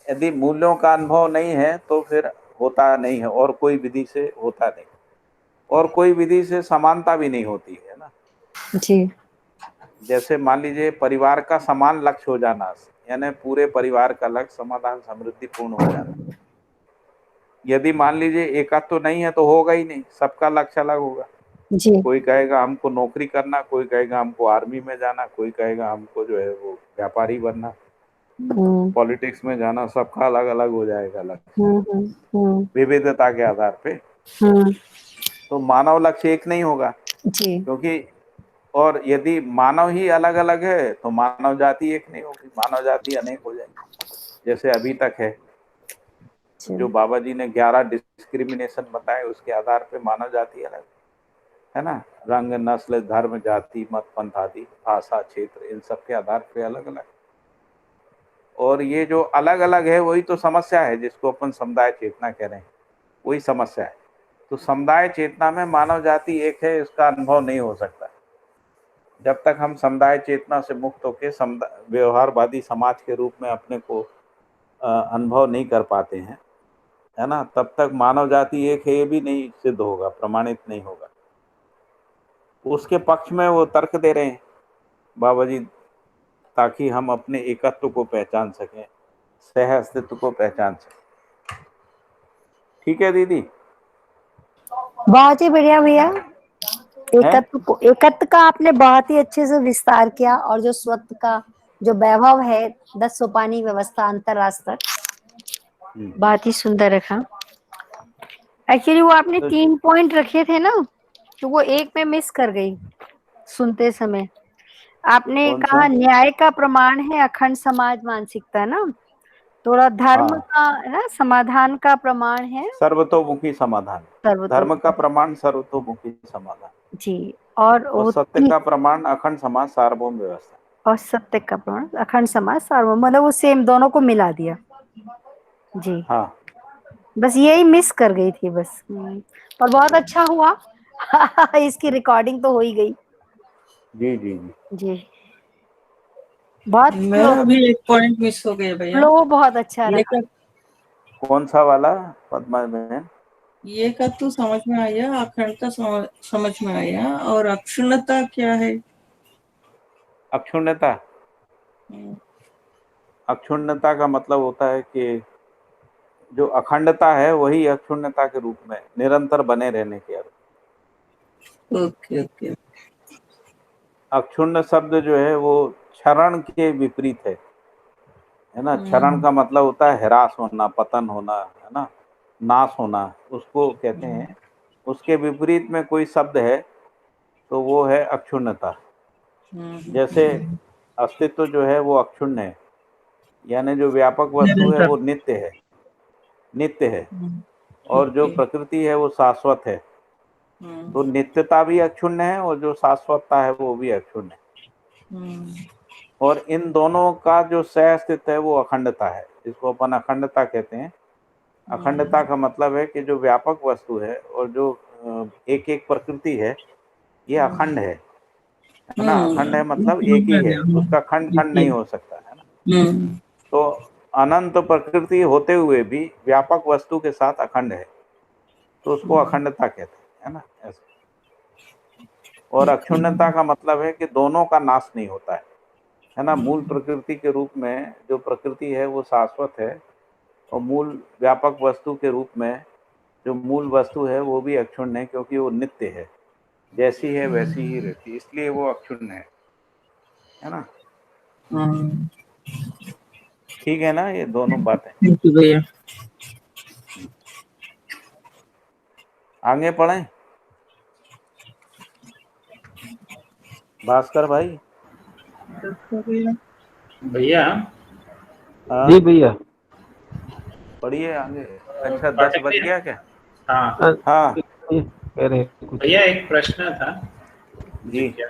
यदि मूल्यों का अनुभव नहीं है तो फिर होता नहीं है, और कोई विधि से होता नहीं, और कोई विधि से समानता भी नहीं होती है ना। जी जैसे मान लीजिए परिवार का समान लक्ष्य हो जाना, यानी पूरे परिवार का लक्ष्य समाधान समृद्धि पूर्ण हो जाना। यदि मान लीजिए एकत्व तो नहीं है तो होगा ही नहीं, सबका लक्ष्य अलग होगा। जी कोई कहेगा हमको नौकरी करना, कोई कहेगा हमको आर्मी में जाना, कोई कहेगा हमको जो है वो व्यापारी बनना, पॉलिटिक्स में जाना, सबका अलग अलग हो जाएगा लक्ष्य विविधता के आधार पे। तो मानव लक्ष्य एक नहीं होगा, जी क्योंकि और यदि मानव ही अलग अलग है तो मानव जाति एक नहीं होगी, मानव जाति अनेक हो जाएगी। जैसे अभी तक है, जो बाबा जी ने 11 डिस्क्रिमिनेशन बताए, उसके आधार पे मानव जाति अलग है ना। रंग, नस्ल, धर्म, जाति, मत, पंथ आदि, भाषा, क्षेत्र, इन सब के आधार पे अलग अलग। और ये जो अलग अलग है वही तो समस्या है, जिसको अपन समुदाय चेतना कह रहे हैं, वही समस्या है। तो समुदाय चेतना में मानव जाति एक है, इसका अनुभव नहीं हो सकता जब तक हम समुदाय चेतना से मुक्त होकर व्यवहारवादी समाज के रूप में अपने को अनुभव नहीं कर पाते हैं, है ना। तब तक मानव जाति एक है ये भी नहीं सिद्ध होगा, प्रमाणित नहीं होगा। उसके पक्ष में वो तर्क दे रहे हैं बाबा जी, ताकि हम अपने एकत्व को पहचान सकें, सह अस्तित्व को पहचान सकें। ठीक है दीदी, बहुत ही बढ़िया भैया। एकत्व का आपने बहुत ही अच्छे से विस्तार किया, और जो स्वत्व का जो वैभव है, 10 सोपानी व्यवस्था अंतरराष्ट्र, बहुत ही सुंदर रखा। एक्चुअली वो आपने 3 पॉइंट रखे थे ना, तो वो एक में मिस कर गई सुनते समय। आपने कहा न्याय का प्रमाण है अखंड समाज मानसिकता ना, थोड़ा धर्म का है, समाधान का प्रमाण है सर्वतोमुखी समाधान, धर्म का प्रमाण सर्वतोमुखी समाधान जी, और सत्य का प्रमाण अखंड समाज सार्वभौम व्यवस्था, और सत्य का प्रमाण अखंड समाज सार्वभौम, मतलब वो सेम दोनों को मिला दिया जी। हाँ, बस यही मिस कर गई थी बस। पर बहुत अच्छा हुआ इसकी रिकॉर्डिंग तो हो ही गई। जी जी जी जी, बहुत मेरा भी एक पॉइंट मिस हो गया भैया। फ्लो बहुत अच्छा रहा। कौन सा वाला पद्मा बहन? ये का तो समझ में आया, अखंडता समझ में आया, और अक्षुण्णता क्या है? अक्षुण्णता, अक्षुण्णता का मतलब होता है कि जो अखंडता है वही अक्षुण्णता के रूप में निरंतर बने रहने के अर्थ। Okay okay. अक्षुण्ण शब्द जो है वो क्षरण के विपरीत है ना। क्षरण का मतलब होता है ह्रास होना, पतन होना, है ना, नाश होना, उसको कहते हैं। उसके विपरीत में कोई शब्द है तो वो है अक्षुण्णता। जैसे अस्तित्व जो है वो अक्षुण्ण है, यानी जो व्यापक वस्तु है वो नित्य है, नित्य है, और जो प्रकृति है वो शाश्वत है। तो नित्यता भी अक्षुण्ण है और जो शाश्वतता है वो भी अक्षुण्ण है। और इन दोनों का जो सह अस्तित्व है वो अखंडता है, जिसको अपन अखंडता कहते हैं। अखंडता का मतलब है कि जो व्यापक वस्तु है और जो एक एक प्रकृति है ये अखंड है ना। अखंड है मतलब एक ही है, उसका खंड खंड नहीं हो सकता, है ना। तो अनंत प्रकृति होते हुए भी व्यापक वस्तु के साथ अखंड है, तो उसको अखंडता कहते हैं, है ना, ऐसे। और अक्षुण्णता का मतलब है कि दोनों का नाश नहीं होता है ना। मूल प्रकृति के रूप में जो प्रकृति है वो शाश्वत है, और मूल व्यापक वस्तु के रूप में जो मूल वस्तु है वो भी अक्षुण्ण है, क्योंकि वो नित्य है, जैसी है वैसी ही रहती, इसलिए वो अक्षुण्ण है ना। ठीक है ना, ये दोनों बातें। थैंक यू भैया। आगे पढ़ें भास्कर भाई। भैया हाँ जी भैया। पढ़िए आगे। अच्छा 10 पाठक बज भैया। गया क्या? हाँ हाँ कह रहे हैं कुछ। भैया, एक प्रश्न था जी। क्या,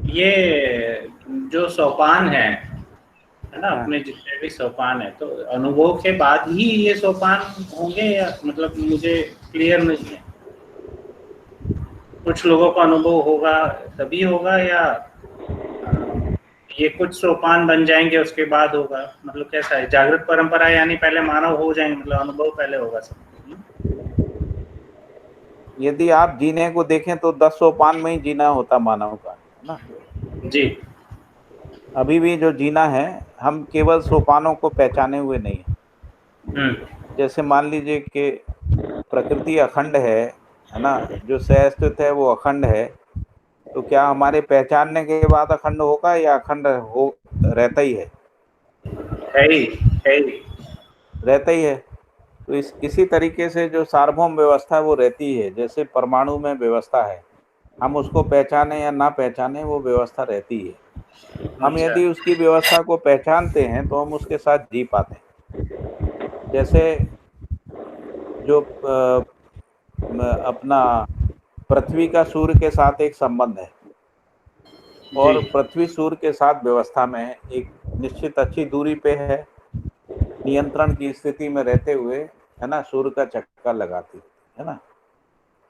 ये जो सोपान है ना, हाँ। अपने जितने भी सोपान है, तो अनुभव के बाद ही ये सोपान होंगे, या मतलब मुझे क्लियर नहीं है। कुछ लोगों का अनुभव होगा तभी होगा, या ये कुछ सोपान बन जाएंगे उसके बाद होगा, मतलब कैसा है? जागृत परंपरा यानी पहले मानव हो जाएंगे, मतलब अनुभव पहले होगा सब। यदि आप जीने को देखें तो 10 सोपान में ही जीना होता मानव का, है ना। जी। अभी भी जो जीना है, हम केवल सोपानों को पहचाने हुए नहीं है। जैसे मान लीजिए कि प्रकृति अखंड है ना, जो सहअस्तित्व है वो अखंड है, तो क्या हमारे पहचानने के बाद अखंड होगा या अखंड हो रहता ही है? है ही रहता ही है। तो इसी तरीके से जो सार्वभौम व्यवस्था है वो रहती है, जैसे परमाणु में व्यवस्था है, हम उसको पहचाने या ना पहचाने वो व्यवस्था रहती है। हम अच्छा। यदि उसकी व्यवस्था को पहचानते हैं तो हम उसके साथ जी पाते हैं। जैसे जो अपना पृथ्वी का सूर्य के साथ एक संबंध है, और पृथ्वी सूर्य के साथ व्यवस्था में एक निश्चित अच्छी दूरी पे है, नियंत्रण की स्थिति में रहते हुए, है ना, सूर्य का चक्कर लगाती है ना।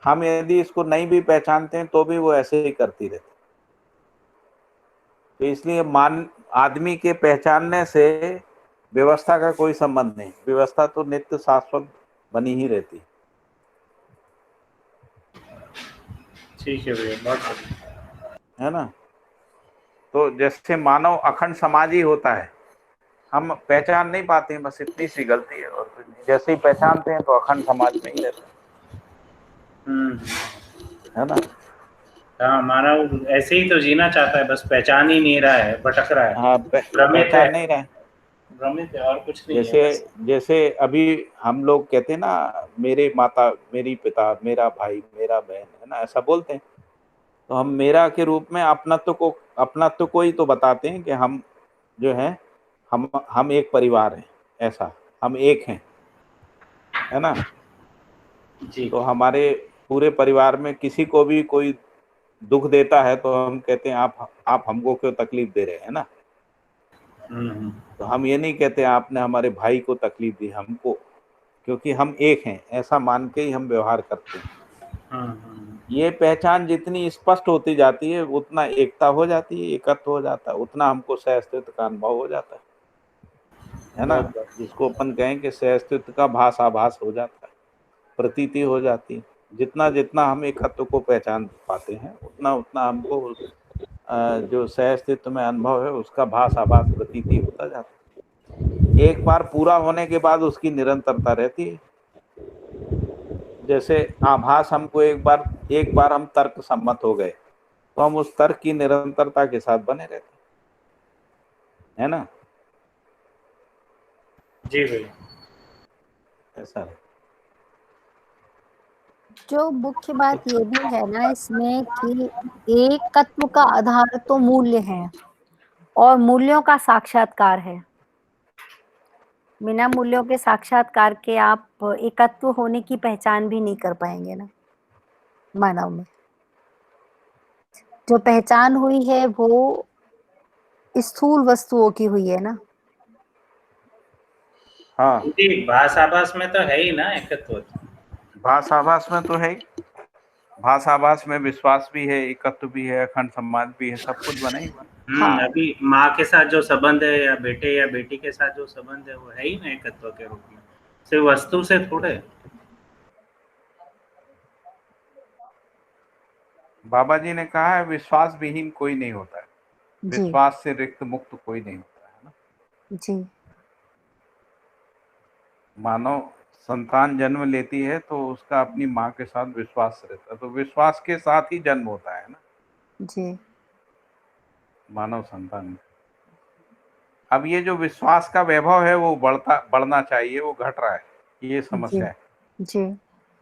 हम यदि इसको नहीं भी पहचानते हैं तो भी वो ऐसे ही करती रहती। तो इसलिए आदमी के पहचानने से व्यवस्था का कोई संबंध नहीं, व्यवस्था तो नित्य शाश्वत बनी ही रहती ठीक है भैया, बहुत बढ़िया। है ना। तो जैसे मानव अखंड समाज ही होता है, हम पहचान नहीं पाते हैं, बस इतनी सी गलती है, और कुछ नहीं। जैसे ही पहचानते हैं तो अखंड समाज में ही रहते है ना। हाँ, मानव ऐसे ही तो जीना चाहता है, बस पहचान ही नहीं रहा है, भटक रहा है, हाँ भ्रमित है, पहचान नहीं रहे। भ्रमित है, और कुछ नहीं है जैसे बस। जैसे अभी हम लोग कहते हैं ना, मेरे माता, मेरी पिता, मेरा भाई, मेरा बहन, है ना, ऐसा बोलते हैं। तो हम मेरा के रूप में अपनत्व को ही तो बताते हैं कि हम जो है, हम एक परिवार हैं, ऐसा हम एक हैं, है ना। जी। तो हमारे पूरे परिवार में किसी को भी कोई दुख देता है तो हम कहते हैं आप हमको क्यों तकलीफ दे रहे हैं ना। तो हम ये नहीं कहते आपने हमारे भाई को तकलीफ दी, हमको, क्योंकि हम एक हैं ऐसा मान के ही हम व्यवहार करते हैं। ये पहचान जितनी स्पष्ट होती जाती है उतना एकता हो जाती है, एकत्व हो जाता है, उतना हमको सहअस्तित्व का अनुभव हो जाता है ना। जिसको अपन कहें कि सहअस्तित्व का भास आभास हो जाता है, प्रतीति हो जाती है। जितना जितना हम एकत्व को पहचान पाते हैं उतना उतना हमको जो सहअस्तित्व में अनुभव है उसका भास आभास प्रतीति होता जाता है। एक बार पूरा होने के बाद उसकी निरंतरता रहती है। जैसे आभास हमको एक बार हम तर्क सम्मत हो गए तो हम उस तर्क की निरंतरता के साथ बने रहते है ना। जी भैया। ऐसा है। जो मुख्य बात ये भी है ना इसमें कि एकत्व का आधार तो मूल्य है और मूल्यों का साक्षात्कार है। बिना मूल्यों के साक्षात्कार के आप एकत्व होने की पहचान भी नहीं कर पाएंगे ना। मानव में जो पहचान हुई है वो स्थूल वस्तुओं की हुई है ना। हाँ, भास आभास में तो है ही ना एकत्व। भास आभास में तो है ही। भास आभास में विश्वास भी है, एकत्व भी है, अखंड सम्मान भी है, सब कुछ बना ही हुआ। हाँ। अभी माँ के साथ जो संबंध है या बेटी के साथ जो संबंध है वो है ही ना एकत्व के रूप में, सिर्फ वस्तु से थोड़े। बाबा जी ने कहा है विश्वास विहीन कोई नहीं होता है, जी विश्वास से रिक्त मुक्त कोई नहीं होता है ना। जी मानव संतान जन्म लेती है तो उसका अपनी माँ के साथ विश्वास रहता है, तो विश्वास के साथ ही जन्म होता है ना जी मानव संतान में। अब ये जो विश्वास का वैभव है वो बढ़ना चाहिए, वो घट रहा है, ये जी समस्या है। जी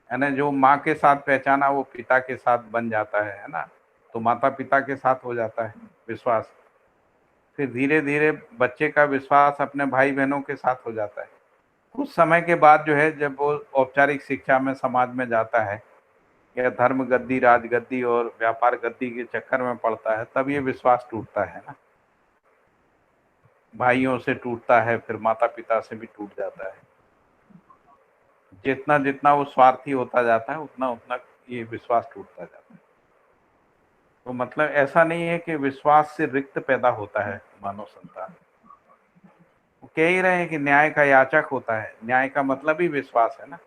है ना, जो माँ के साथ पहचाना वो पिता के साथ बन जाता है ना, तो माता पिता के साथ हो जाता है विश्वास। फिर धीरे धीरे बच्चे का विश्वास अपने भाई बहनों के साथ हो जाता है। कुछ समय के बाद जो है, जब वो औपचारिक शिक्षा में समाज में जाता है या धर्म गद्दी, राजगद्दी और व्यापार गद्दी के चक्कर में पड़ता है, तब ये विश्वास टूटता है ना। भाइयों से टूटता है, फिर माता पिता से भी टूट जाता है। जितना जितना वो स्वार्थी होता जाता है उतना उतना ये विश्वास टूटता जाता है। तो मतलब ऐसा नहीं है कि विश्वास से रिक्त पैदा होता है मानव संतान। वो कह ही रहे हैं कि न्याय का याचक होता है, न्याय का मतलब ही विश्वास है ना,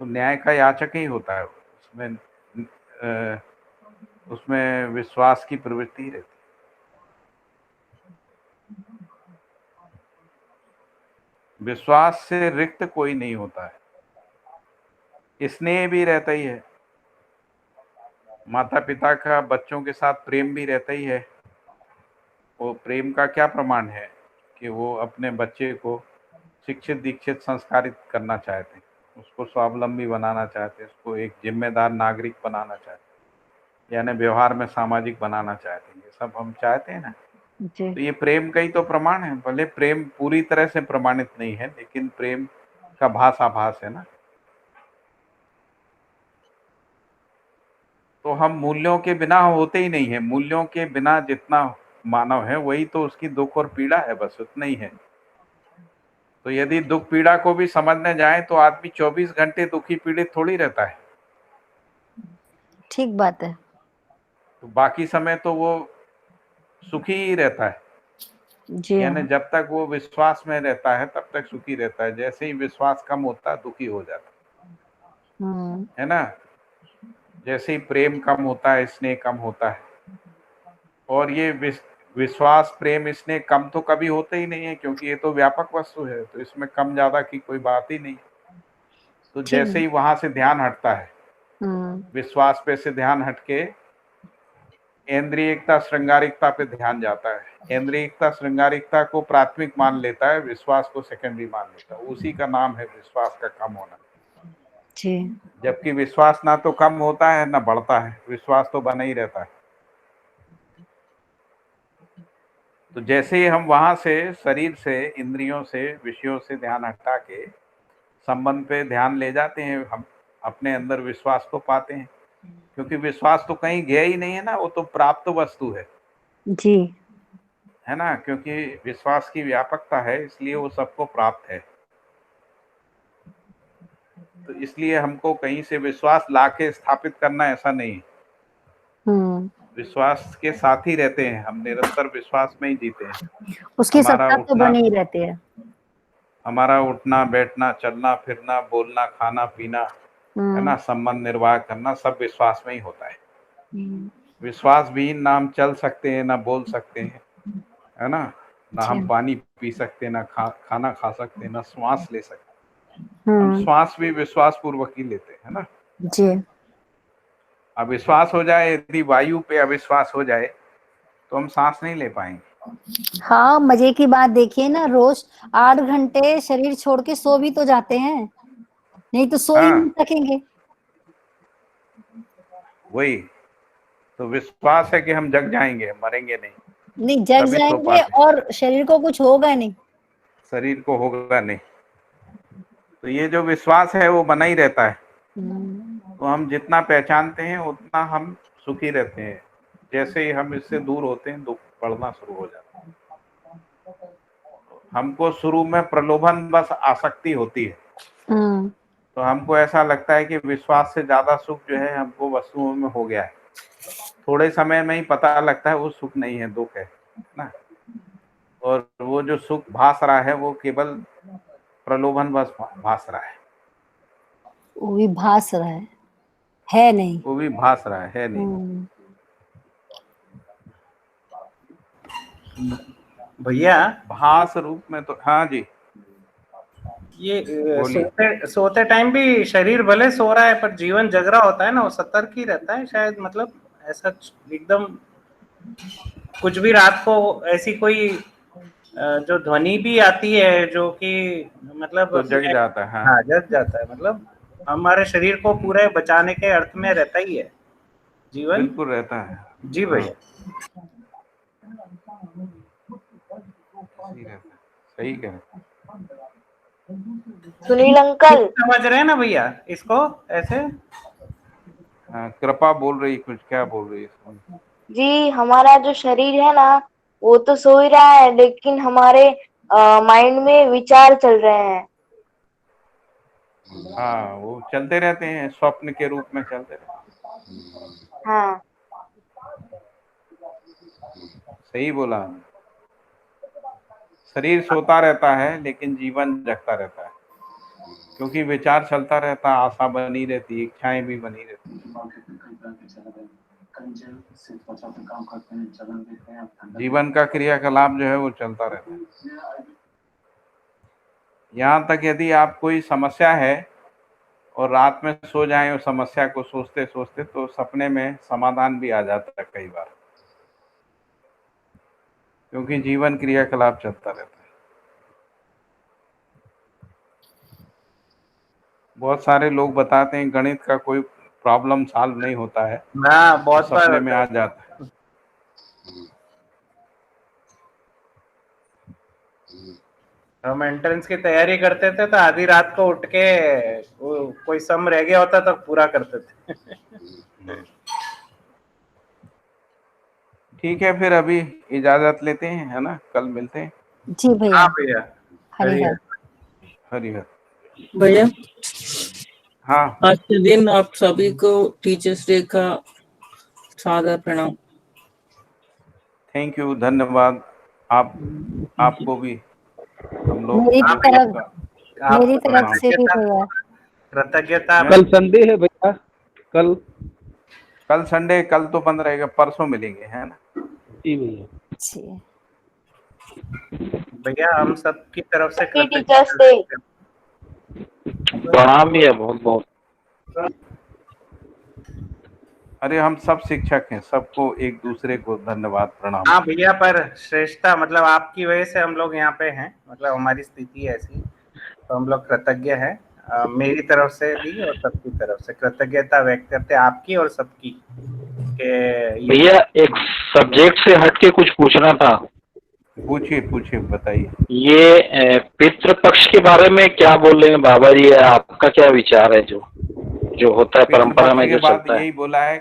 तो न्याय का याचक ही होता है उसमें विश्वास की प्रवृत्ति रहती है। विश्वास से रिक्त कोई नहीं होता है, स्नेह भी रहता ही है, माता पिता का बच्चों के साथ प्रेम भी रहता ही है। वो प्रेम का क्या प्रमाण है कि वो अपने बच्चे को शिक्षित दीक्षित संस्कारित करना चाहते हैं, उसको स्वावलंबी बनाना चाहते हैं, उसको एक जिम्मेदार नागरिक बनाना चाहते हैं, यानी व्यवहार में सामाजिक बनाना चाहते हैं। ये सब हम चाहते हैं ना, जी तो ये प्रेम का ही तो प्रमाण है। भले प्रेम पूरी तरह से प्रमाणित नहीं है, लेकिन प्रेम का भास आभास है ना। तो हम मूल्यों के बिना होते ही नहीं है, मूल्यों के बिना जितना मानव है वही तो उसकी दुख और पीड़ा है, बस उतना ही है। तो यदि दुख पीड़ा को भी समझने जाए तो आदमी 24 घंटे दुखी पीड़ित थोड़ी रहता है, ठीक बात है। तो बाकी समय तो वो सुखी ही रहता है। जी यानी हाँ जब तक वो विश्वास में रहता है तब तक सुखी रहता है, जैसे ही विश्वास कम होता है दुखी हो जाता है ना। जैसे ही प्रेम कम होता है स्नेह कम होता है, और ये विश्वास प्रेम स्नेह कम तो कभी होते ही नहीं है, क्योंकि ये तो व्यापक वस्तु है, तो इसमें कम ज्यादा की कोई बात ही नहीं। तो जैसे ठीक ही वहां से ध्यान हटता है, विश्वास पे से ध्यान हटके इंद्रियिकता श्रृंगारिकता पे ध्यान जाता है। इंद्रियिकता श्रृंगारिकता को प्राथमिक मान लेता है, विश्वास को सेकेंडरी मान लेता है। उसी का नाम है विश्वास का कम होना। जी जबकि विश्वास ना तो कम होता है ना बढ़ता है, विश्वास तो बना ही रहता है। तो जैसे ही हम वहां से शरीर से इंद्रियों से विषयों से ध्यान हटा के संबंध पे ध्यान ले जाते हैं, हम अपने अंदर विश्वास को पाते हैं। क्योंकि विश्वास तो कहीं गया ही नहीं है ना, वो तो प्राप्त वस्तु जी है ना। क्योंकि विश्वास की व्यापकता है इसलिए वो सबको प्राप्त है। तो इसलिए हमको कहीं से विश्वास लाके स्थापित करना ऐसा नहीं है। विश्वास के साथ ही रहते हैं हम, निरंतर विश्वास में ही जीते हैं। उसकी सत्ता तो बनी ही रहती है। हमारा उठना बैठना चलना फिरना बोलना खाना पीना है ना, संबंध निर्वाह करना सब विश्वास में ही होता है। विश्वास भी ना हम चल सकते हैं ना बोल सकते हैं, है ना हम पानी पी सकते हैं ना खाना खा सकते हैं ना श्वास ले सकते हैं। हम श्वास भी विश्वास पूर्वक ही लेते हैं, है ना। जी अविश्वास हो जाए, यदि वायु पे अविश्वास हो जाए तो हम सांस नहीं ले पाएंगे। हाँ, मजे की बात देखिए ना, रोज 8 घंटे शरीर छोड़ के सो भी तो जाते हैं, नहीं तो सो ही नहीं सकेंगे। वही तो विश्वास है कि हम जग जाएंगे, मरेंगे नहीं जग जाएंगे और शरीर को कुछ होगा नहीं, शरीर को होगा नहीं। तो ये जो विश्वास है वो बना ही रहता है। तो हम जितना पहचानते हैं उतना हम सुखी रहते हैं। जैसे ही हम इससे दूर होते हैं दुख बढ़ना शुरू हो जाता है। हमको शुरू में प्रलोभन बस आसक्ति होती है, तो हमको ऐसा लगता है कि विश्वास से ज्यादा सुख जो है हमको वस्तुओं में हो गया है। थोड़े समय में ही पता लगता है वो सुख नहीं है, दुख है ना। और वो जो सुख भास रहा है वो केवल प्रलोभन बस भास रहा है, वो भी भास रहा है नहीं। वो भी भास रहा है नहीं। भैया भास रूप में तो हाँ जी ये बोलिए। सोते टाइम भी शरीर भले सो रहा है पर जीवन जग रहा होता है ना, वो सतर्क ही रहता है शायद, मतलब ऐसा एकदम कुछ भी रात को ऐसी कोई जो ध्वनि भी आती है जो कि मतलब तो जग जाता है। हाँ जग जाता है, मतलब हमारे शरीर को पूरे बचाने के अर्थ में रहता ही है जीवन। बिल्कुल रहता है जी भैया। सही कह रहे हैं। सुनील अंकल समझ रहे हैं ना भैया इसको ऐसे? हाँ, कृपा बोल रही कुछ, क्या बोल रही है? जी, हमारा जो शरीर है ना वो तो सो ही रहा है, लेकिन हमारे माइंड में विचार चल रहे हैं। हाँ, वो चलते रहते हैं, स्वप्न के रूप में चलते रहते हैं। हाँ सही बोला। शरीर सोता रहता है लेकिन जीवन जगता रहता है, क्योंकि विचार चलता रहता है, आशा बनी रहती है, इच्छाएं भी बनी रहती है। जीवन का क्रियाकलाप जो है वो चलता रहता है। यहाँ तक यदि आप कोई समस्या है और रात में सो जाएं उस समस्या को सोचते सोचते, तो सपने में समाधान भी आ जाता है कई बार, क्योंकि जीवन क्रियाकलाप चलता रहता है। बहुत सारे लोग बताते हैं गणित का कोई प्रॉब्लम सॉल्व नहीं होता है, हाँ बहुत तो बार सपने में आ जाता है। हम एंट्रेंस की तैयारी करते थे तो आधी रात को उठ के कोई सम रह गया होता तो पूरा करते थे। ठीक है, फिर अभी इजाजत लेते हैं, है ना? कल मिलते हैं। जी भैया। हाँ भैया। हरिहर। हरिहर। भैया हाँ, आज के दिन आप सभी को टीचर्स डे का सादर प्रणाम। थैंक यू, धन्यवाद। आपको भी हम लोग मेरी तरफ से भी भैया कृतज्ञता। कल संडे है भैया, कल संडे, कल तो बंद रहेगा, परसों मिलेंगे, है ना? जी भैया। भैया हम सब की तरफ से टीचर्स डे। प्रणाम भैया, बहुत बहुत। अरे हम सब शिक्षक हैं, सबको एक दूसरे को धन्यवाद प्रणाम। हाँ भैया, पर श्रेष्ठता मतलब आपकी वजह से हम लोग यहाँ पे हैं, मतलब हमारी स्थिति ऐसी, तो हम लोग कृतज्ञ हैं। मेरी तरफ से भी और सबकी तरफ से कृतज्ञता व्यक्त करते हैं, आपकी और सबकी। भैया एक सब्जेक्ट से हट के कुछ पूछना था। पूछिए बताइए। ये पितृपक्ष के बारे में क्या बोल रहे हैं बाबा जी, आपका क्या विचार है? जो होता है परंपरा में जो चलता है। यही बोला है